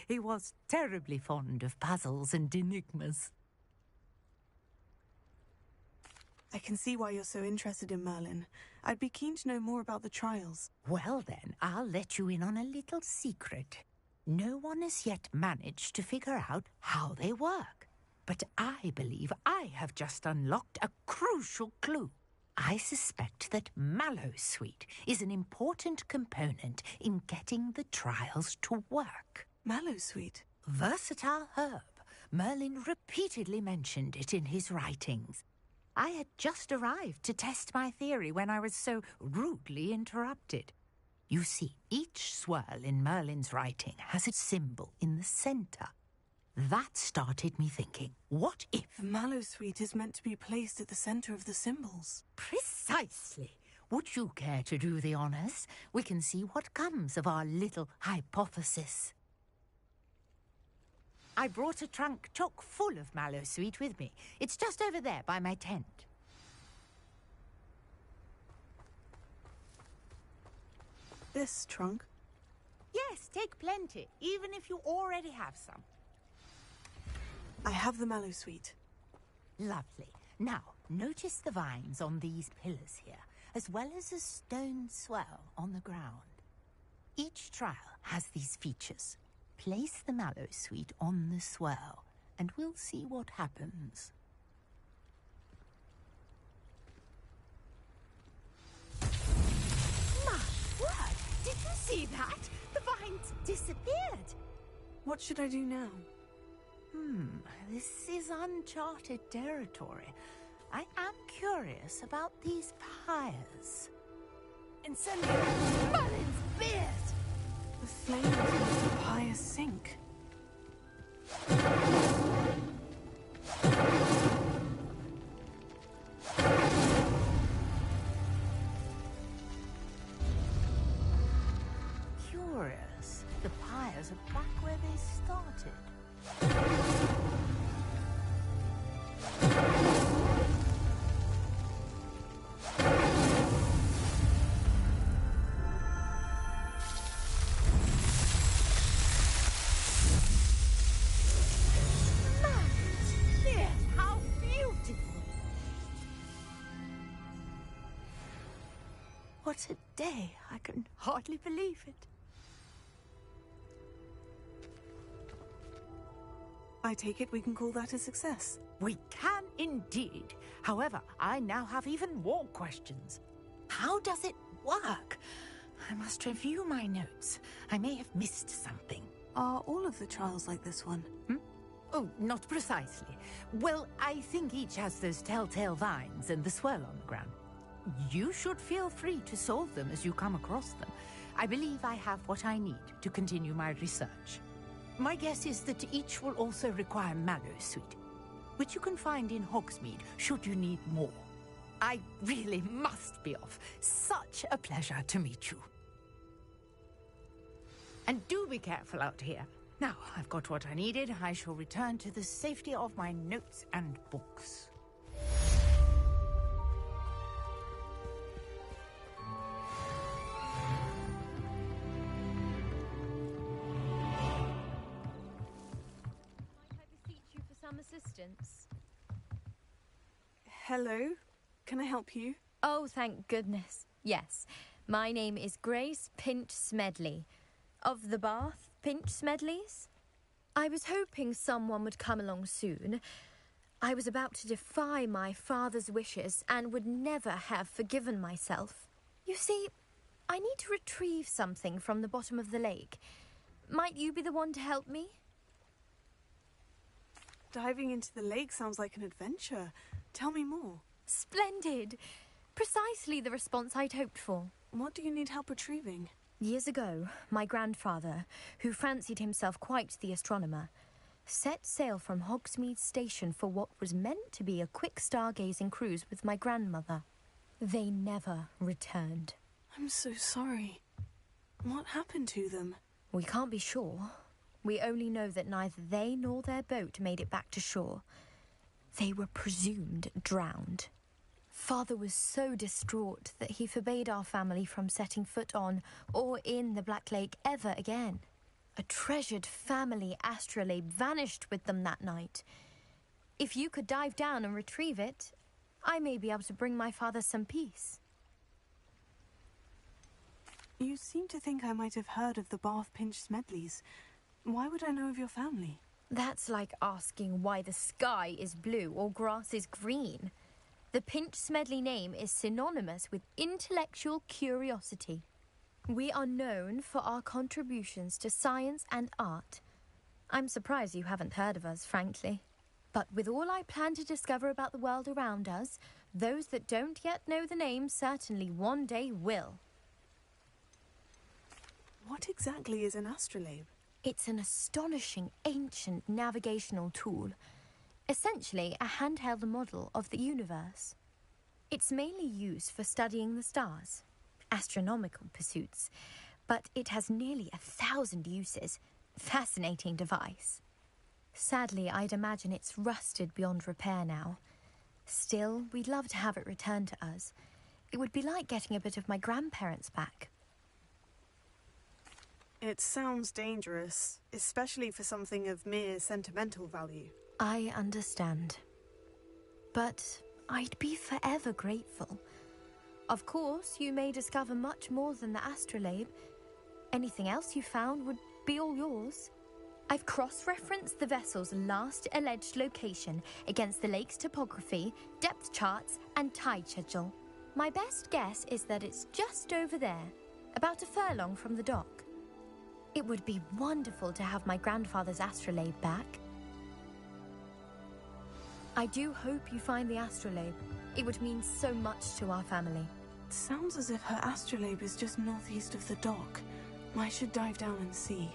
He was terribly fond of puzzles and enigmas. I can see why you're so interested in Merlin. I'd be keen to know more about the trials. Well then, I'll let you in on a little secret. No one has yet managed to figure out how they work. But I believe I have just unlocked a crucial clue. I suspect that Mallowsweet is an important component in getting the trials to work. Mallowsweet? Versatile herb. Merlin repeatedly mentioned it in his writings. I had just arrived to test my theory when I was so rudely interrupted. You see, each swirl in Merlin's writing has a symbol in the centre. That started me thinking, what if... Mallowsweet is meant to be placed at the centre of the symbols. Precisely. Would you care to do the honours? We can see what comes of our little hypothesis. I brought a trunk chock full of Mallowsweet with me. It's just over there by my tent. This trunk? Yes, take plenty, even if you already have some. I have the Mallowsweet. Lovely. Now, notice the vines on these pillars here, as well as a stone swell on the ground. Each trial has these features. Place the Mallowsweet on the swell, and we'll see what happens. My word! Did you see that? The vines disappeared! What should I do now? This is uncharted territory. I am curious about these pyres. Incendio! Merlin's beard! The flames make the pyre sink. Curious. The pyres are back where they started. How beautiful! What a day! I can hardly believe it. I take it we can call that a success. We can indeed. However, I now have even more questions. How does it work? I must review my notes. I may have missed something. Are all of the trials like this one? Oh, not precisely. Well, I think each has those telltale vines and the swirl on the ground. You should feel free to solve them as you come across them. I believe I have what I need to continue my research. My guess is that each will also require mallow sweet, which you can find in Hogsmeade should you need more. I really must be off. Such a pleasure to meet you. And do be careful out here. Now, I've got what I needed. I shall return to the safety of my notes and books. Might I beseech you for some assistance? Hello? Can I help you? Oh, thank goodness. Yes. My name is Grace Pinch Smedley. Of the Bath Pinch Smedleys? I was hoping someone would come along soon. I was about to defy my father's wishes and would never have forgiven myself. You see, I need to retrieve something from the bottom of the lake. Might you be the one to help me? Diving into the lake sounds like an adventure. Tell me more. Splendid! Precisely the response I'd hoped for. What do you need help retrieving? Years ago, my grandfather, who fancied himself quite the astronomer, set sail from Hogsmeade Station for what was meant to be a quick stargazing cruise with my grandmother. They never returned. I'm so sorry. What happened to them? We can't be sure. We only know that neither they nor their boat made it back to shore. They were presumed drowned. Father was so distraught that he forbade our family from setting foot on or in the Black Lake ever again. A treasured family astrolabe vanished with them that night. If you could dive down and retrieve it, I may be able to bring my father some peace. You seem to think I might have heard of the Bath Pinch Smedleys. Why would I know of your family? That's like asking why the sky is blue or grass is green. The Pinch Smedley name is synonymous with intellectual curiosity. We are known for our contributions to science and art. I'm surprised you haven't heard of us, frankly. But with all I plan to discover about the world around us, those that don't yet know the name certainly one day will. What exactly is an astrolabe? It's an astonishing ancient navigational tool. Essentially, a handheld model of the universe. It's mainly used for studying the stars, astronomical pursuits, but it has nearly 1,000 uses. Fascinating device. Sadly, I'd imagine it's rusted beyond repair now. Still, we'd love to have it returned to us. It would be like getting a bit of my grandparents back. It sounds dangerous, especially for something of mere sentimental value. I understand. But I'd be forever grateful. Of course, you may discover much more than the astrolabe. Anything else you found would be all yours. I've cross-referenced the vessel's last alleged location against the lake's topography, depth charts, and tide schedule. My best guess is that it's just over there, about a furlong from the dock. It would be wonderful to have my grandfather's astrolabe back. I do hope you find the astrolabe. It would mean so much to our family. It sounds as if her astrolabe is just northeast of the dock. I should dive down and see.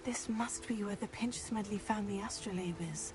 This must be where the Pinch Smedley family astrolabe is.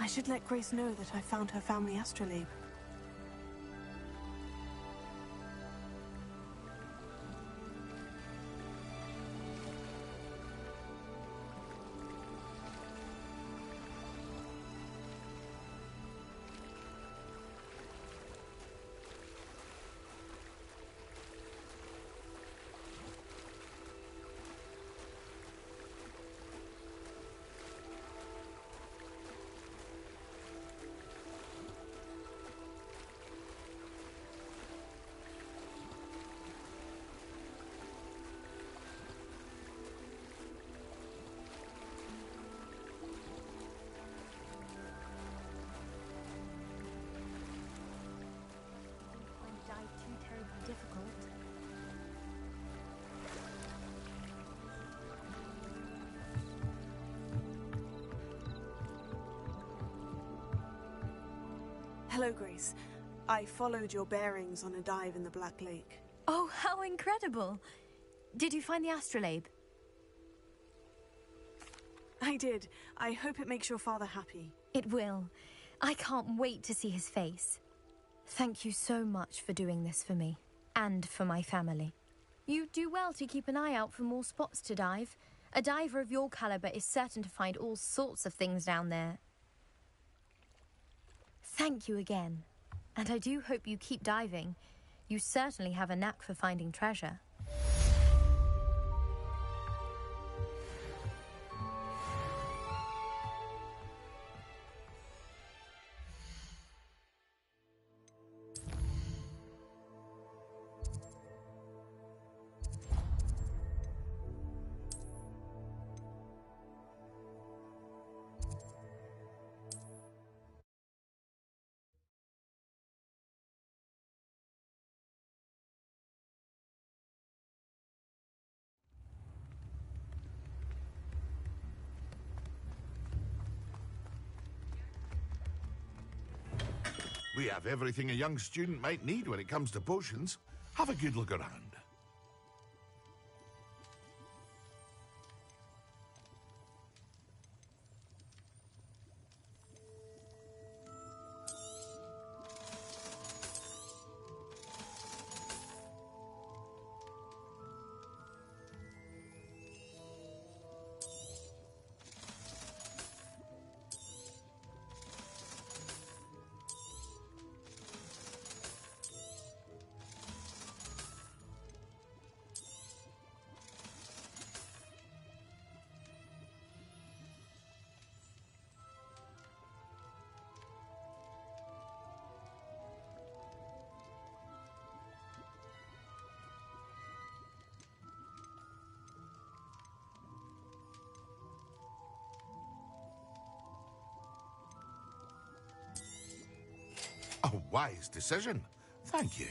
should let Grace know that I found her family astrolabe. Hello, Grace. I followed your bearings on a dive in the Black Lake. Oh, how incredible! Did you find the astrolabe? I did. I hope it makes your father happy. It will. I can't wait to see his face. Thank you so much for doing this for me, and for my family. You do well to keep an eye out for more spots to dive. A diver of your caliber is certain to find all sorts of things down there. Thank you again. And I do hope you keep diving. You certainly have a knack for finding treasure. We have everything a young student might need when it comes to potions. Have a good look around. A wise decision. Thank you.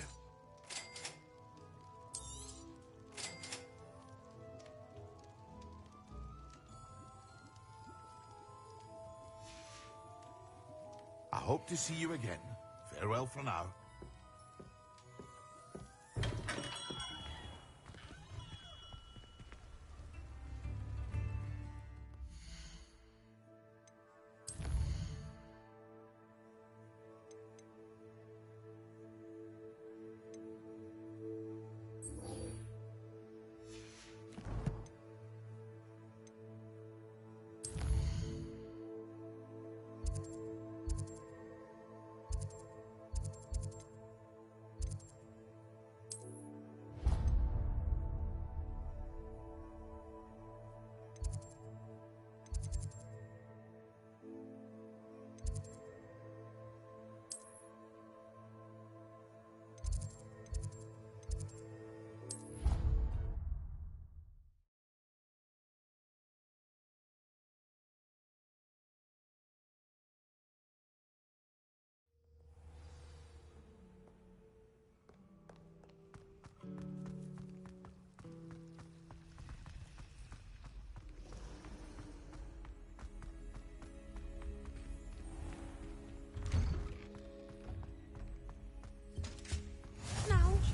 I hope to see you again. Farewell for now.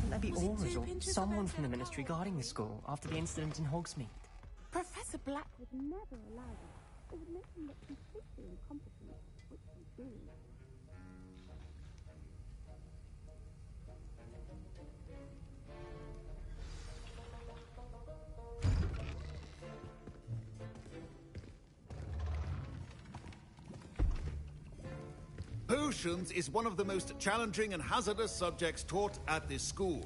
There be Aura's or someone from the Ministry guarding the school after the incident in Hogsmeade. Professor Black would never allow that. It would make him look completely incompetent, which Potions is one of the most challenging and hazardous subjects taught at this school.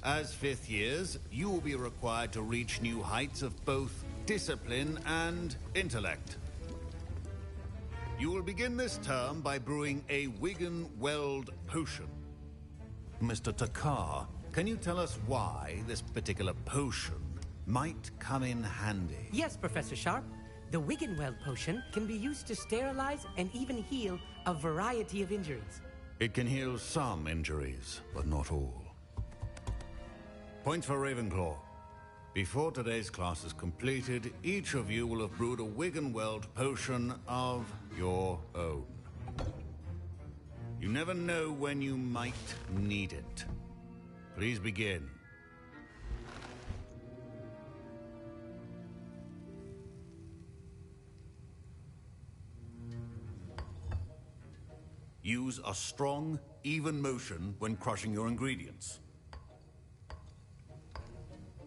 As fifth years, you will be required to reach new heights of both discipline and intellect. You will begin this term by brewing a Wigan-Weld potion. Mr. Takar, can you tell us why this particular potion might come in handy? Yes, Professor Sharp. The Wiggenweld potion can be used to sterilize and even heal a variety of injuries. It can heal some injuries, but not all. Points for Ravenclaw. Before today's class is completed, each of you will have brewed a Wiggenweld potion of your own. You never know when you might need it. Please begin. Use a strong, even motion when crushing your ingredients.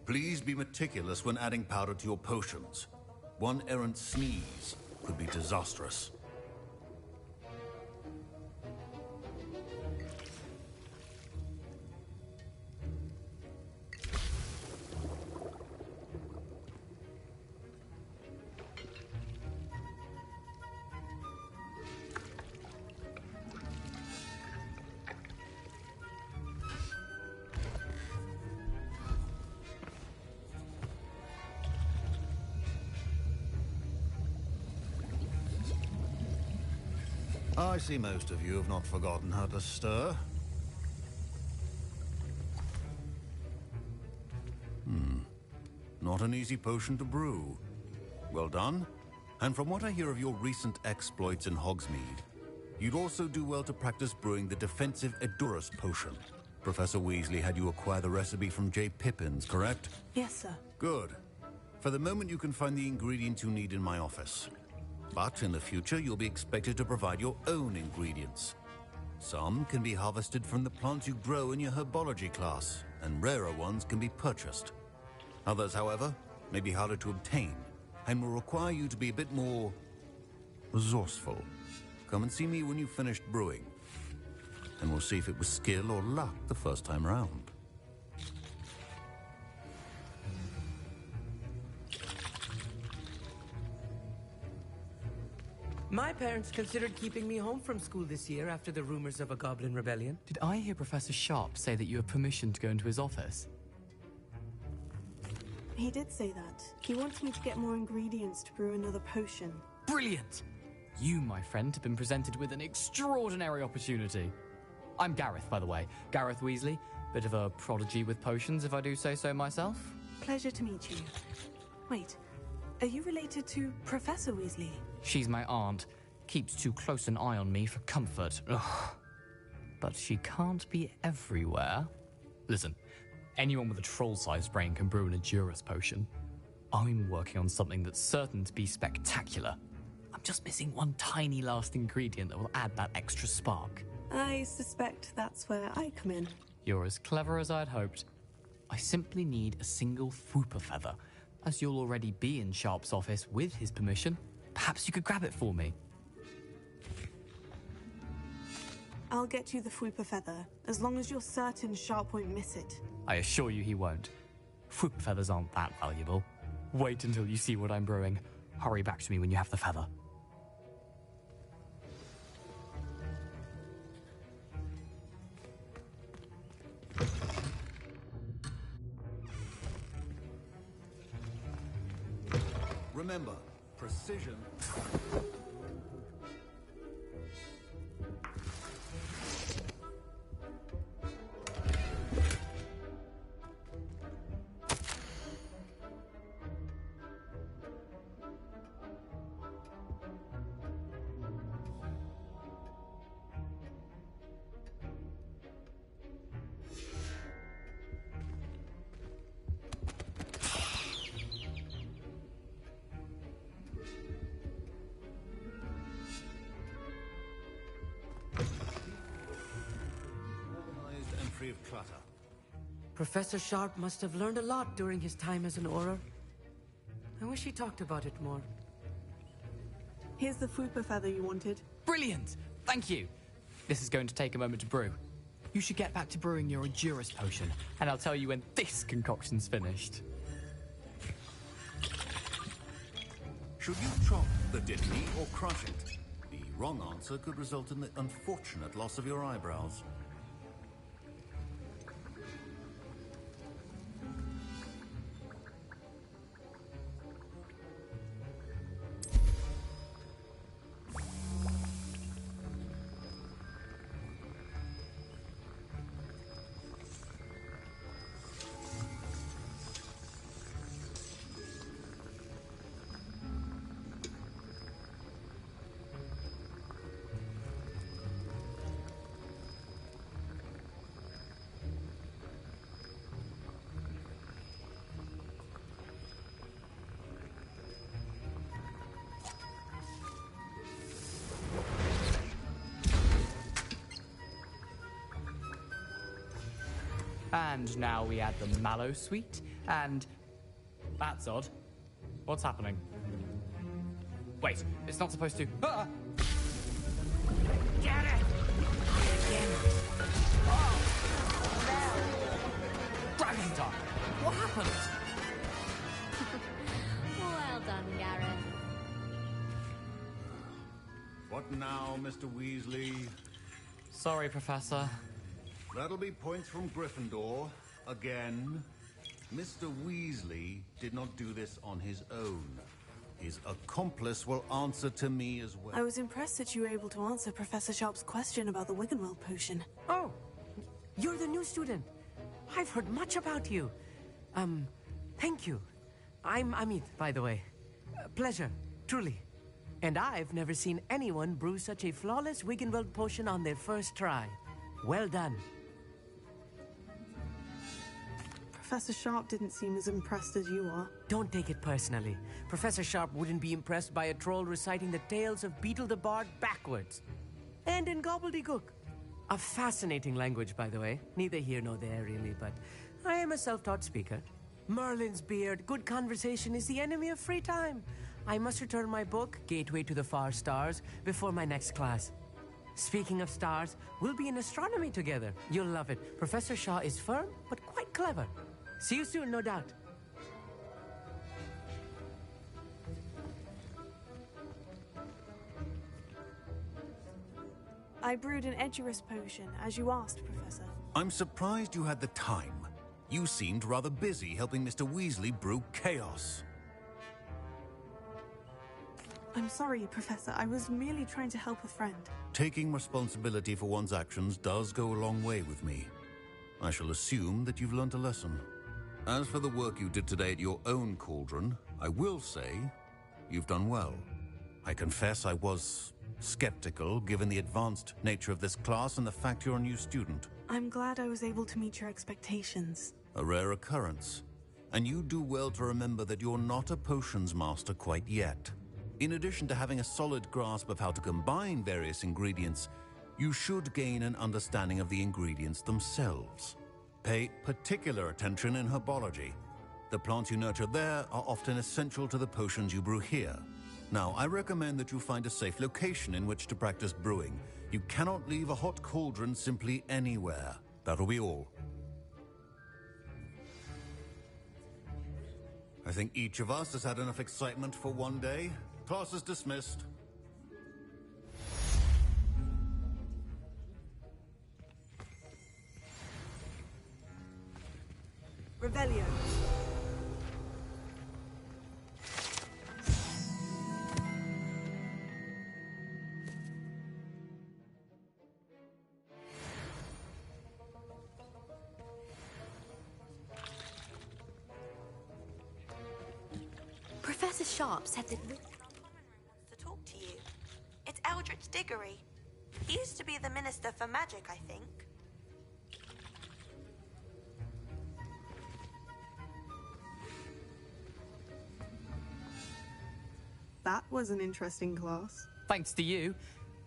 Please be meticulous when adding powder to your potions. One errant sneeze could be disastrous. I see most of you have not forgotten how to stir. Not an easy potion to brew. Well done. And from what I hear of your recent exploits in Hogsmeade, you'd also do well to practice brewing the defensive Edurus potion. Professor Weasley had you acquire the recipe from J. Pippins, correct? Yes, sir. Good. For the moment, you can find the ingredients you need in my office. But in the future, you'll be expected to provide your own ingredients. Some can be harvested from the plants you grow in your herbology class, and rarer ones can be purchased. Others, however, may be harder to obtain, and will require you to be a bit more resourceful. Come and see me when you've finished brewing, and we'll see if it was skill or luck the first time round. My parents considered keeping me home from school this year after the rumors of a goblin rebellion. Did I hear Professor Sharp say that you have permission to go into his office? He did say that. He wants me to get more ingredients to brew another potion. Brilliant! You, my friend, have been presented with an extraordinary opportunity. I'm Gareth, by the way. Gareth Weasley. Bit of a prodigy with potions, if I do say so myself. Pleasure to meet you. Wait, are you related to Professor Weasley? She's my aunt. Keeps too close an eye on me for comfort. Ugh. But she can't be everywhere. Listen, anyone with a troll-sized brain can brew an Edurus potion. I'm working on something that's certain to be spectacular. I'm just missing one tiny last ingredient that will add that extra spark. I suspect that's where I come in. You're as clever as I'd hoped. I simply need a single Fwooper feather. As you'll already be in Sharp's office with his permission, perhaps you could grab it for me. I'll get you the Fwooper feather, as long as you're certain Sharp won't miss it. I assure you he won't. Fwooper feathers aren't that valuable. Wait until you see what I'm brewing. Hurry back to me when you have the feather. Remember, precision. tree of clutter. Professor Sharp must have learned a lot during his time as an Auror. I wish he talked about it more. Here's the fupa feather you wanted. Brilliant! Thank you! This is going to take a moment to brew. You should get back to brewing your Endurance potion, and I'll tell you when this concoction's finished. Should you chop the diddly or crush it? The wrong answer could result in the unfortunate loss of your eyebrows. And now we add the mallow sweet, and... That's odd. What's happening? Wait, it's not supposed to... Ah! Get it! Again. Oh, Dragon Talk! What happened? Well done, Gareth. What now, Mr. Weasley? Sorry, Professor. That'll be points from Gryffindor. Again. Mr. Weasley did not do this on his own. His accomplice will answer to me as well. I was impressed that you were able to answer Professor Sharp's question about the Wiggenweld potion. Oh, you're the new student. I've heard much about you. Thank you. I'm Amit, by the way. Pleasure, truly. And I've never seen anyone brew such a flawless Wiggenweld potion on their first try. Well done. Professor Sharp didn't seem as impressed as you are. Don't take it personally. Professor Sharp wouldn't be impressed by a troll reciting the tales of Beetle the Bard backwards. And in gobbledygook. A fascinating language, by the way. Neither here nor there, really, but I am a self-taught speaker. Merlin's beard, good conversation is the enemy of free time. I must return my book, Gateway to the Far Stars, before my next class. Speaking of stars, we'll be in astronomy together. You'll love it. Professor Shaw is firm, but quite clever. See you soon, no doubt. I brewed an Edurus potion, as you asked, Professor. I'm surprised you had the time. You seemed rather busy helping Mr. Weasley brew chaos. I'm sorry, Professor. I was merely trying to help a friend. Taking responsibility for one's actions does go a long way with me. I shall assume that you've learnt a lesson. As for the work you did today at your own cauldron, I will say you've done well. I confess I was skeptical, given the advanced nature of this class and the fact you're a new student. I'm glad I was able to meet your expectations. A rare occurrence. And you do well to remember that you're not a potions master quite yet. In addition to having a solid grasp of how to combine various ingredients, you should gain an understanding of the ingredients themselves. Pay particular attention in herbology. The plants you nurture there are often essential to the potions you brew here. Now, I recommend that you find a safe location in which to practice brewing. You cannot leave a hot cauldron simply anywhere. That'll be all. I think each of us has had enough excitement for one day. Class is dismissed. Revelio. Professor Sharp said that... To talk to you. It's Eldritch Diggory. He used to be the Minister for Magic, I think. That was an interesting class. Thanks to you.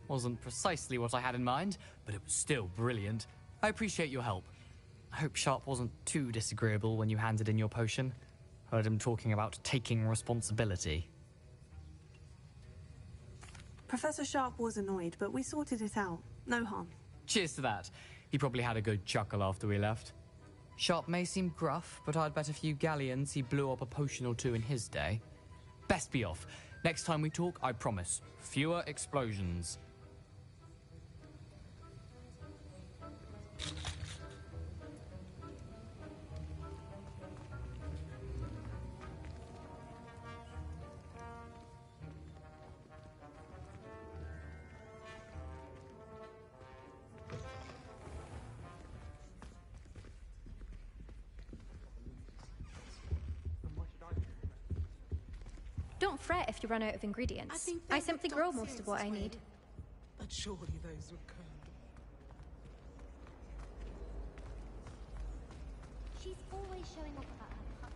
Wasn't precisely what I had in mind, but it was still brilliant. I appreciate your help. I hope Sharp wasn't too disagreeable when you handed in your potion. Heard him talking about taking responsibility. Professor Sharp was annoyed, but we sorted it out. No harm. Cheers to that. He probably had a good chuckle after we left. Sharp may seem gruff, but I'd bet a few galleons he blew up a potion or two in his day. Best be off. Next time we talk, I promise, fewer explosions. Don't fret if you run out of ingredients. I simply grow most of what I need. But surely those were She's always showing off about her pup.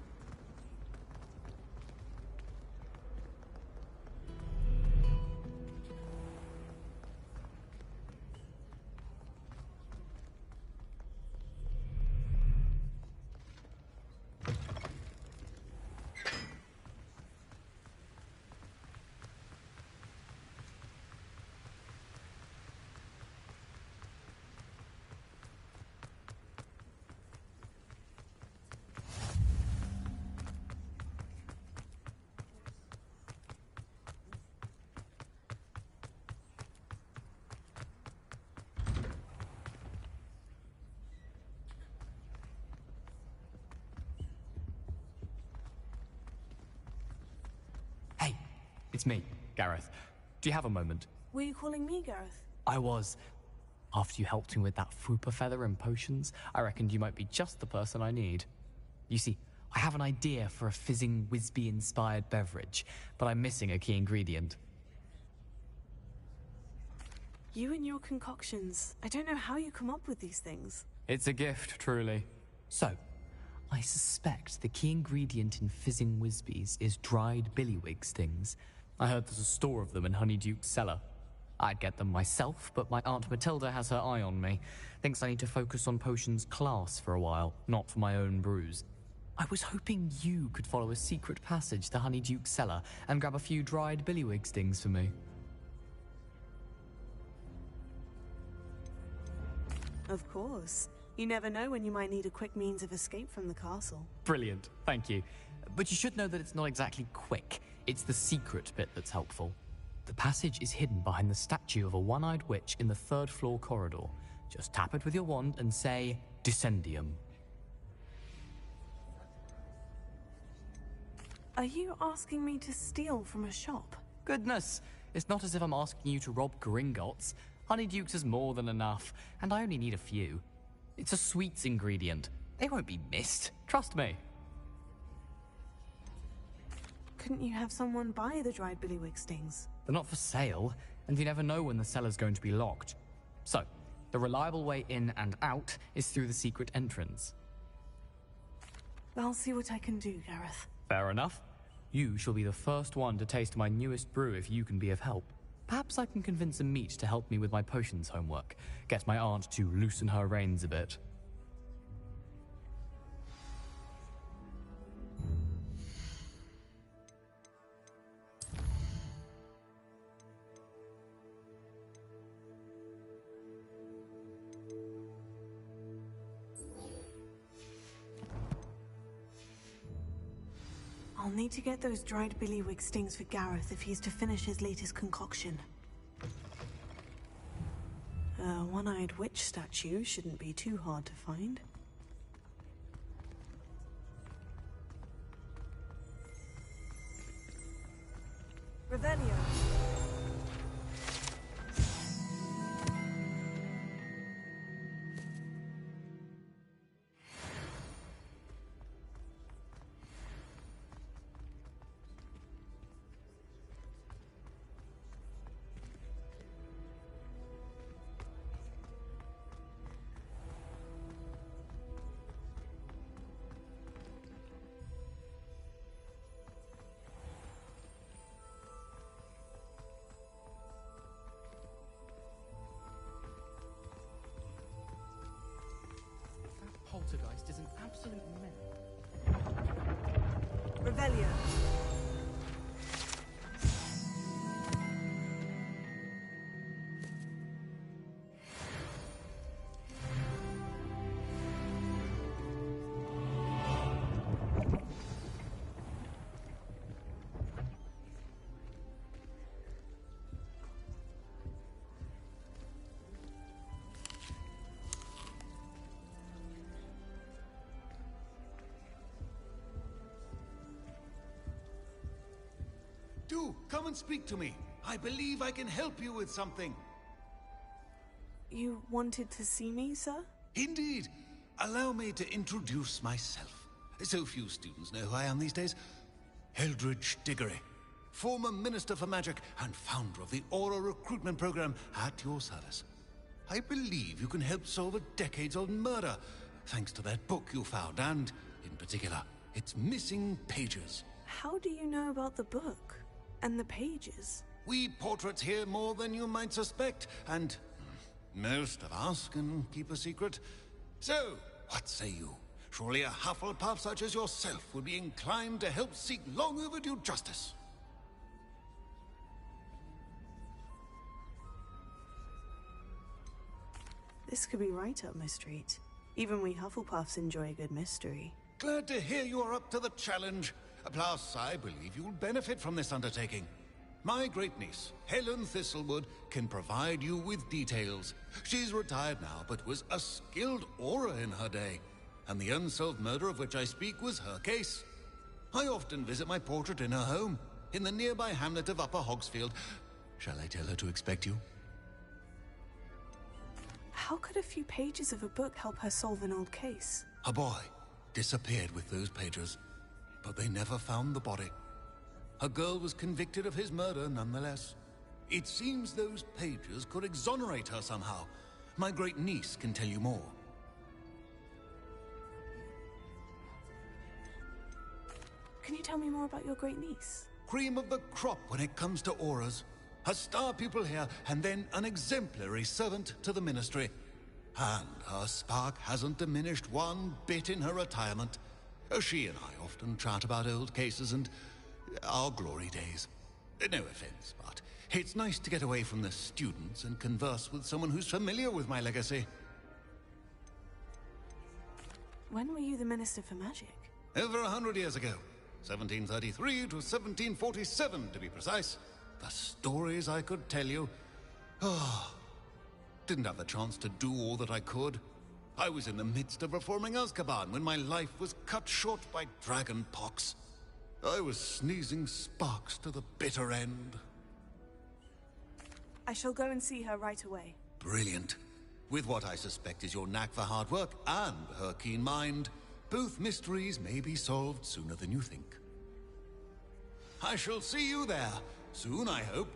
It's me, Gareth. Do you have a moment? Were you calling me Gareth? I was. After you helped me with that fupa feather and potions, I reckoned you might be just the person I need. You see, I have an idea for a fizzing Whizbee-inspired beverage, but I'm missing a key ingredient. You and your concoctions. I don't know how you come up with these things. It's a gift, truly. So, I suspect the key ingredient in fizzing Whizbees is dried billywig stings. I heard there's a store of them in Honeyduke's cellar. I'd get them myself, but my Aunt Matilda has her eye on me. Thinks I need to focus on potions class for a while, not for my own brews. I was hoping you could follow a secret passage to Honeyduke's cellar and grab a few dried billywig stings for me. Of course. You never know when you might need a quick means of escape from the castle. Brilliant, thank you. But you should know that it's not exactly quick. It's the secret bit that's helpful. The passage is hidden behind the statue of a one-eyed witch in the third-floor corridor. Just tap it with your wand and say, Descendium. Are you asking me to steal from a shop? Goodness, it's not as if I'm asking you to rob Gringotts. Honeyduke's is more than enough, and I only need a few. It's a sweets ingredient. They won't be missed, trust me. Couldn't you have someone buy the dried billywig stings? They're not for sale, and you never know when the cellar's going to be locked. So, the reliable way in and out is through the secret entrance. I'll see what I can do, Gareth. Fair enough. You shall be the first one to taste my newest brew if you can be of help. Perhaps I can convince a meat to help me with my potions homework. Get my aunt to loosen her reins a bit. I'll need to get those dried billywig stings for Gareth if he's to finish his latest concoction. A one-eyed witch statue shouldn't be too hard to find. Revelio. absolute mess. Revelio. Do come and speak to me. I believe I can help you with something. You wanted to see me, sir? Indeed. Allow me to introduce myself. So few students know who I am these days. Eldridge Diggory, former Minister for Magic and founder of the Aura Recruitment Program at your service. I believe you can help solve a decades-old murder, thanks to that book you found, and, in particular, its missing pages. How do you know about the book? And the pages? We portraits hear more than you might suspect, and most of us can keep a secret. So, what say you? Surely a Huffle Puff such as yourself would be inclined to help seek long overdue justice. This could be right up my street. Even we Hufflepuffs enjoy a good mystery. Glad to hear you are up to the challenge. Plus, I believe you'll benefit from this undertaking. My great-niece, Helen Thistlewood, can provide you with details. She's retired now, but was a skilled aura in her day. And the unsolved murder of which I speak was her case. I often visit my portrait in her home, in the nearby hamlet of Upper Hogsfield. Shall I tell her to expect you? How could a few pages of a book help her solve an old case? A boy disappeared with those pages, but they never found the body. A girl was convicted of his murder nonetheless. It seems those pages could exonerate her somehow. My great-niece can tell you more. Can you tell me more about your great-niece? Cream of the crop when it comes to auras. A star pupil here, and then an exemplary servant to the Ministry. And her spark hasn't diminished one bit in her retirement. She and I often chat about old cases and our glory days. No offense, but it's nice to get away from the students and converse with someone who's familiar with my legacy. When were you the Minister for Magic? Over 100 years ago. 1733 to 1747, to be precise. The stories I could tell you. Oh, didn't have the chance to do all that I could. I was in the midst of reforming Azkaban when my life was cut short by dragon pox. I was sneezing sparks to the bitter end. I shall go and see her right away. Brilliant. With what I suspect is your knack for hard work and her keen mind, both mysteries may be solved sooner than you think. I shall see you there, soon I hope.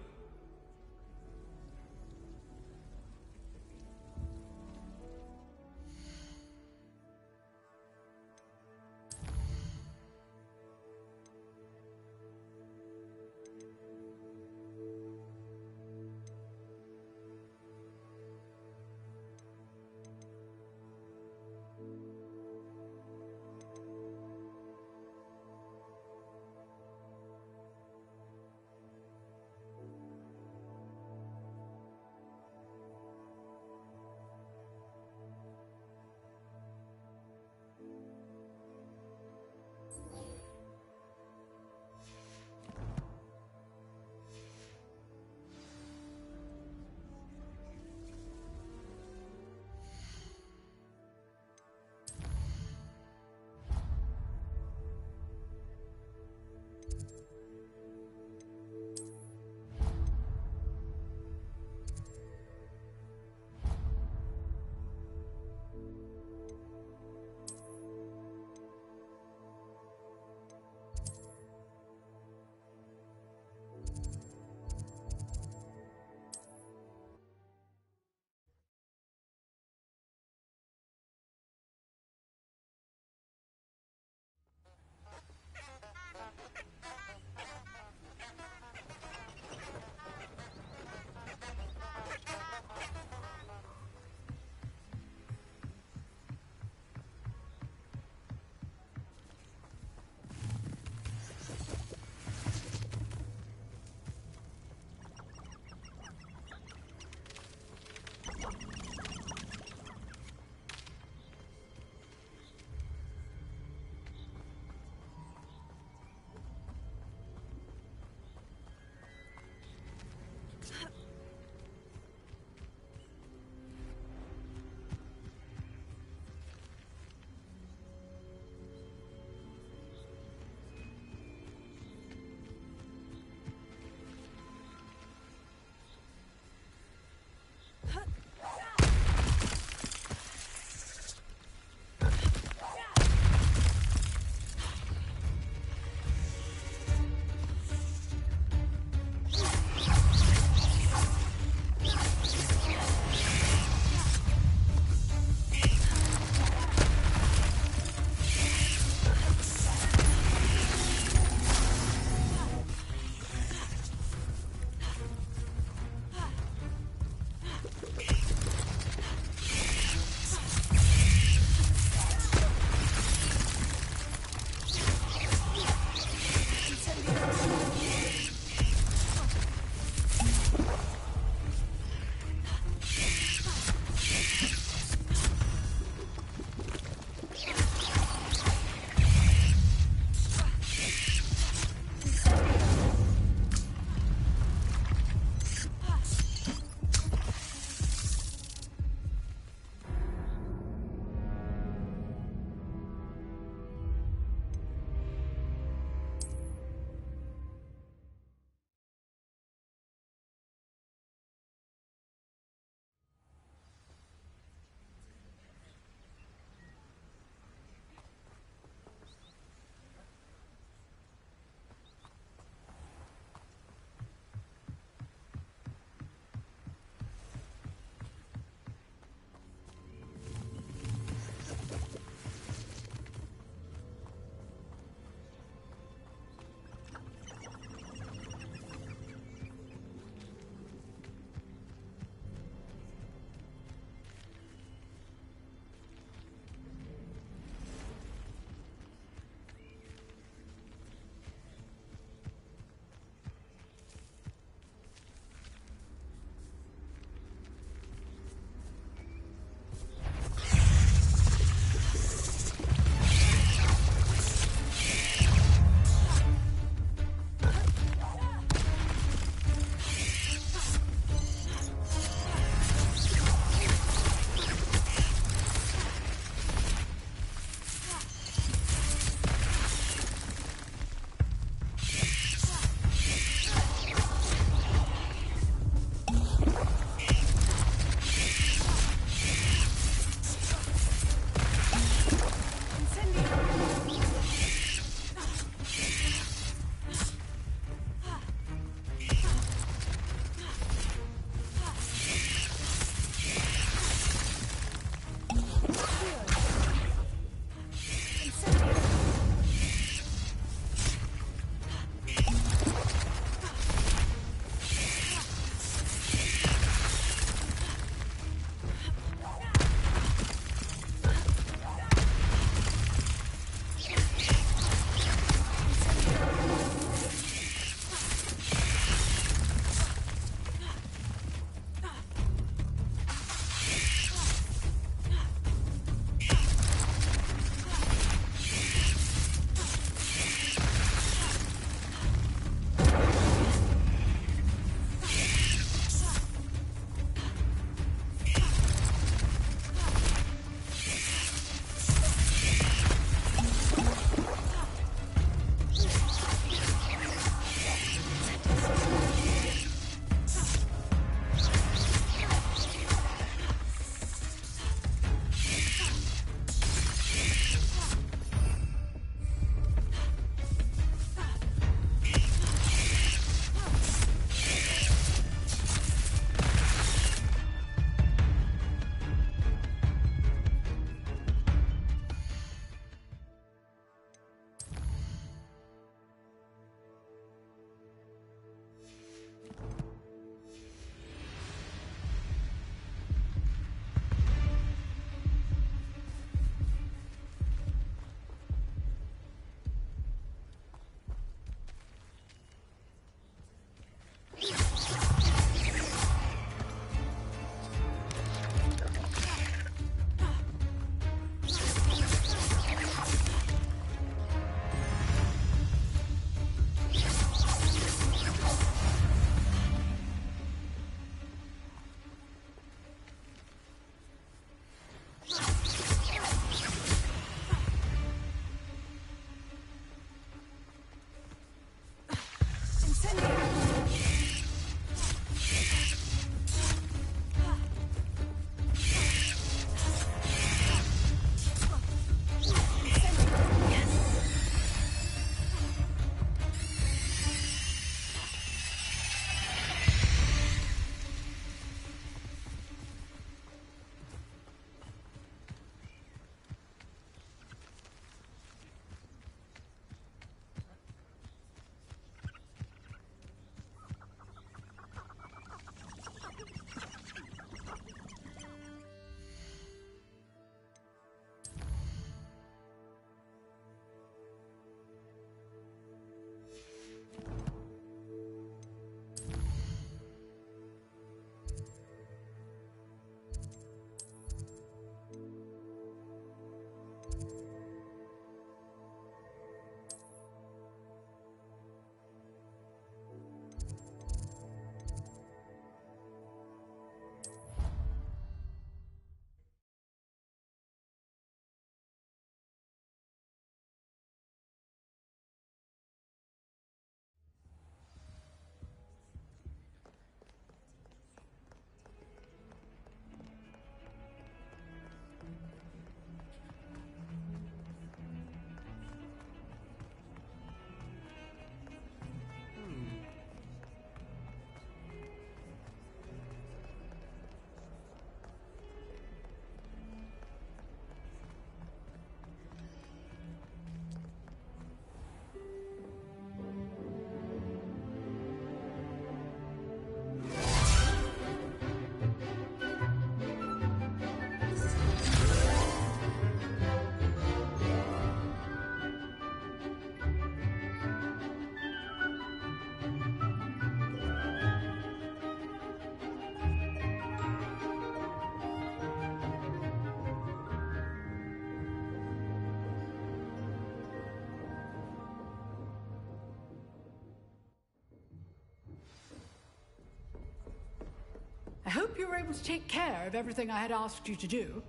hope you were able to take care of everything I had asked you to do.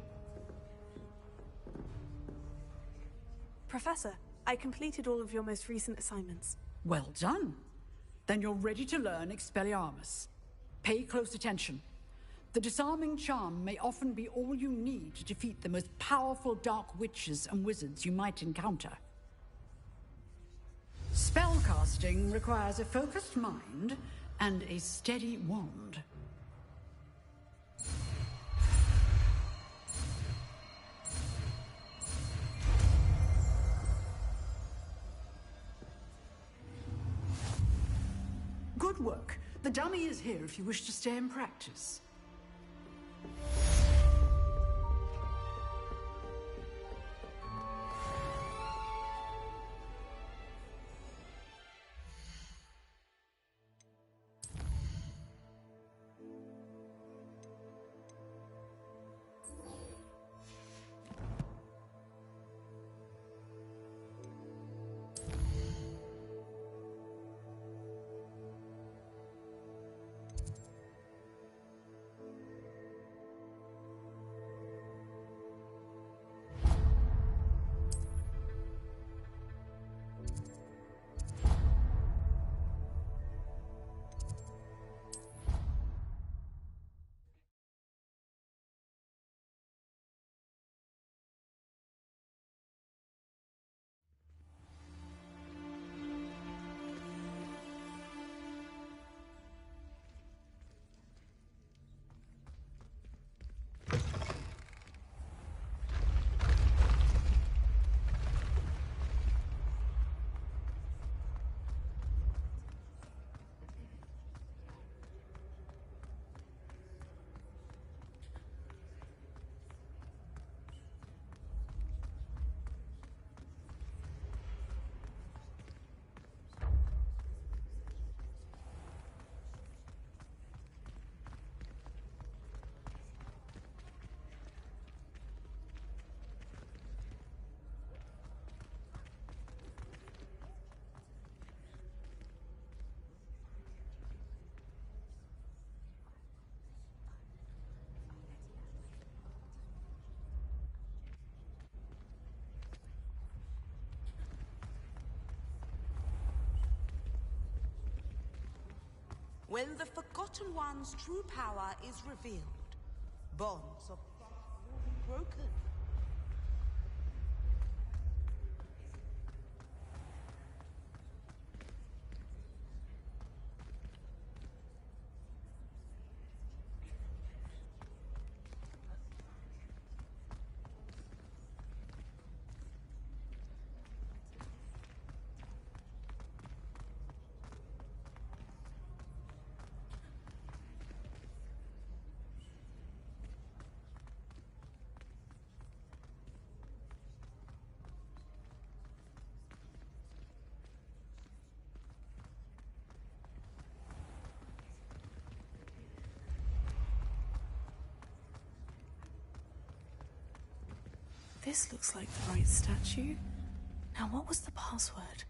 Professor, I completed all of your most recent assignments. Well done. Then you're ready to learn Expelliarmus. Pay close attention. The disarming charm may often be all you need to defeat the most powerful dark witches and wizards you might encounter. Spellcasting requires a focused mind and a steady wand. Good work. The dummy is here if you wish to stay and practice. When the Forgotten One's true power is revealed, bonds of will be broken. This looks like the right statue. Now, what was the password?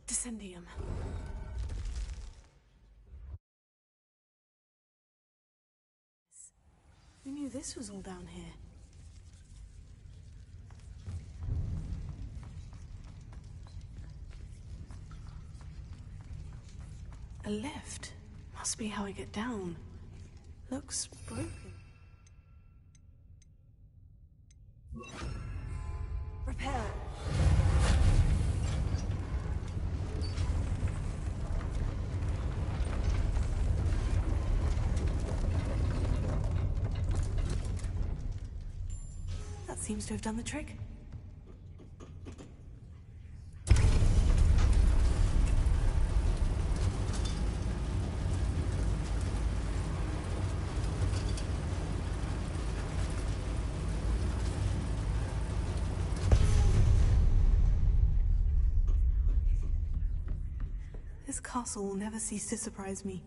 Descendium. Who knew this was all down here? A lift. Must be how I get down. Looks broken. Repair it. That seems to have done the trick. This castle will never cease to surprise me.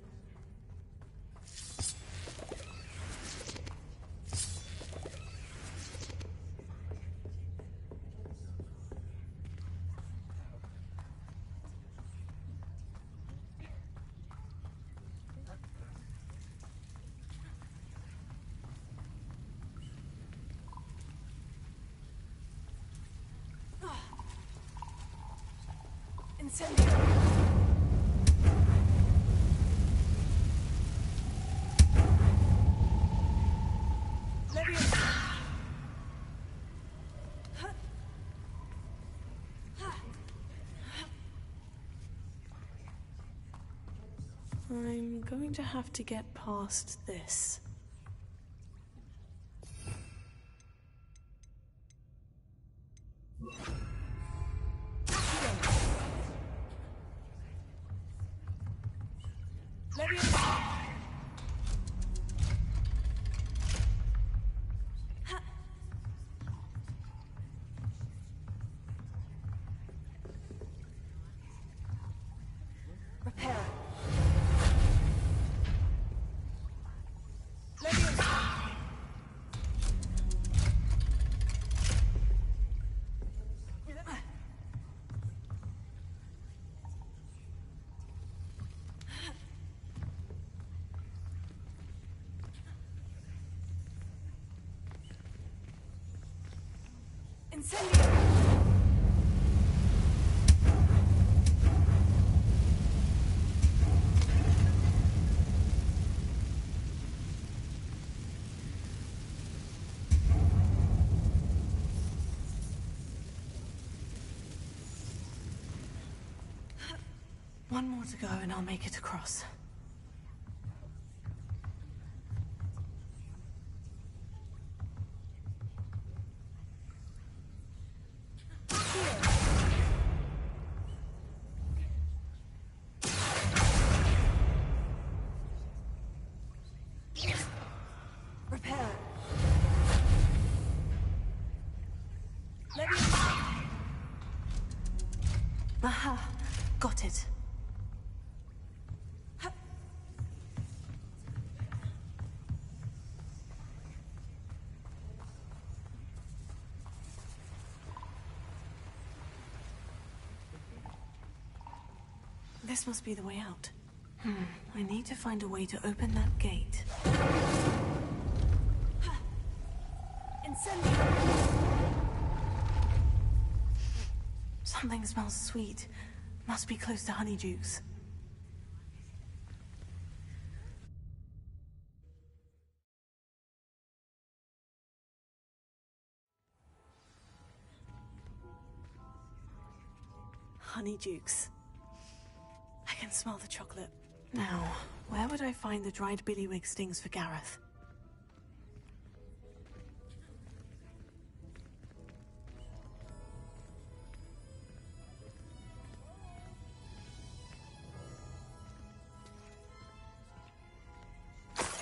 I'm going to have to get past this. One more to go and I'll make it across. Repair. Aha, got it. This must be the way out. I need to find a way to open that gate. Something smells sweet. Must be close to Honeydukes. Honeydukes. I can smell the chocolate. Now, where would I find the dried billywig stings for Gareth?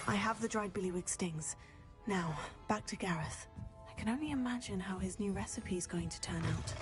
I have the dried billywig stings. Now, back to Gareth. I can only imagine how his new recipe is going to turn out.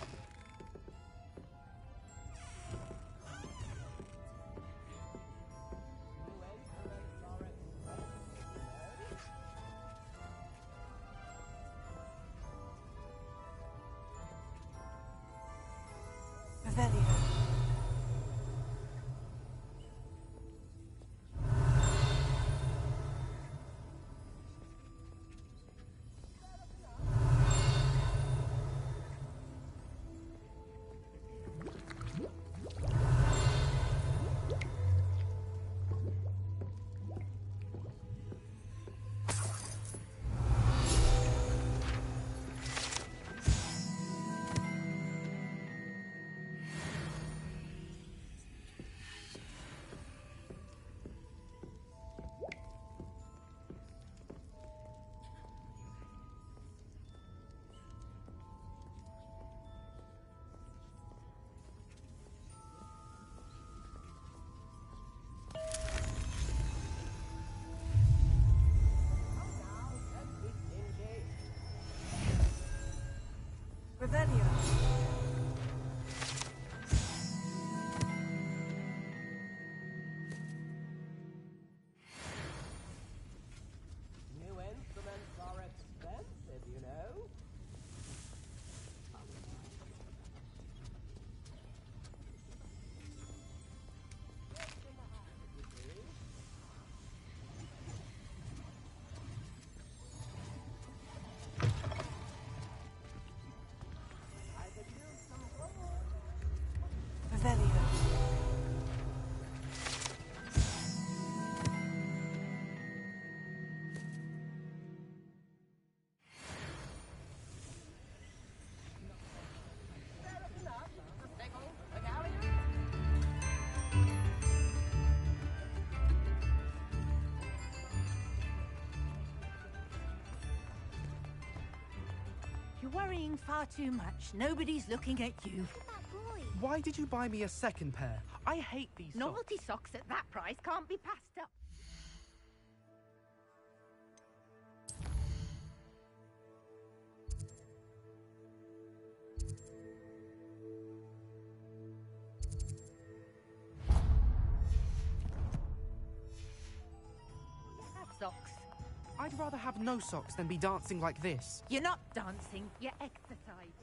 You're worrying far too much. Nobody's looking at you. Why did you buy me a second pair? I hate these Novelty socks at that price can't be passed up. Socks. I'd rather have no socks than be dancing like this. You're not dancing, you're exercising.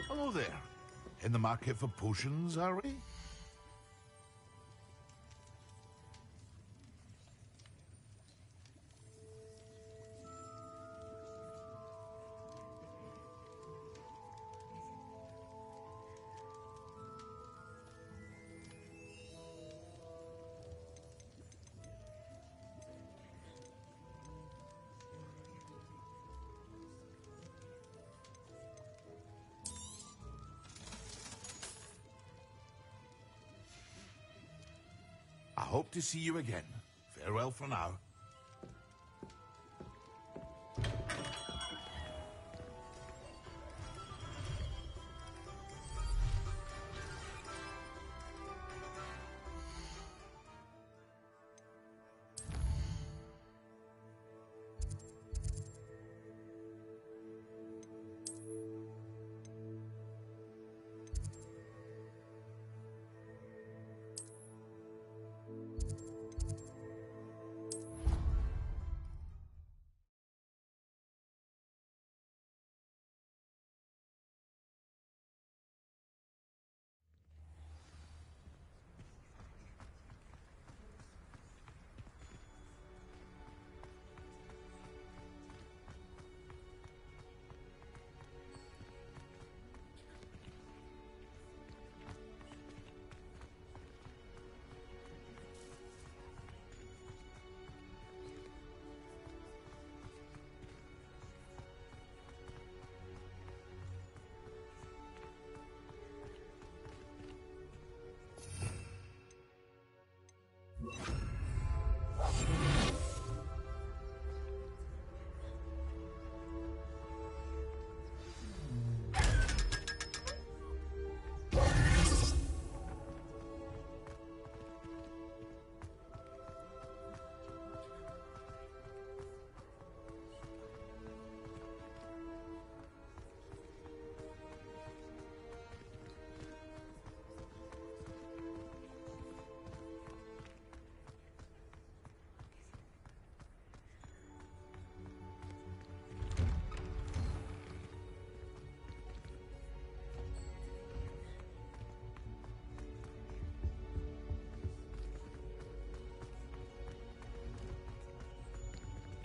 Hello there. In the market for potions, are we? I hope to see you again. Farewell for now.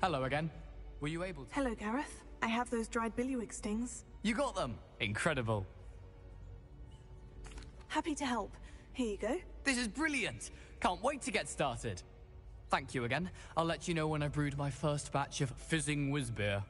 Hello again. Were you able to... Hello, Gareth. I have those dried billywig stings. You got them! Incredible. Happy to help. Here you go. This is brilliant! Can't wait to get started. Thank you again. I'll let you know when I brewed my first batch of fizzing whiz beer.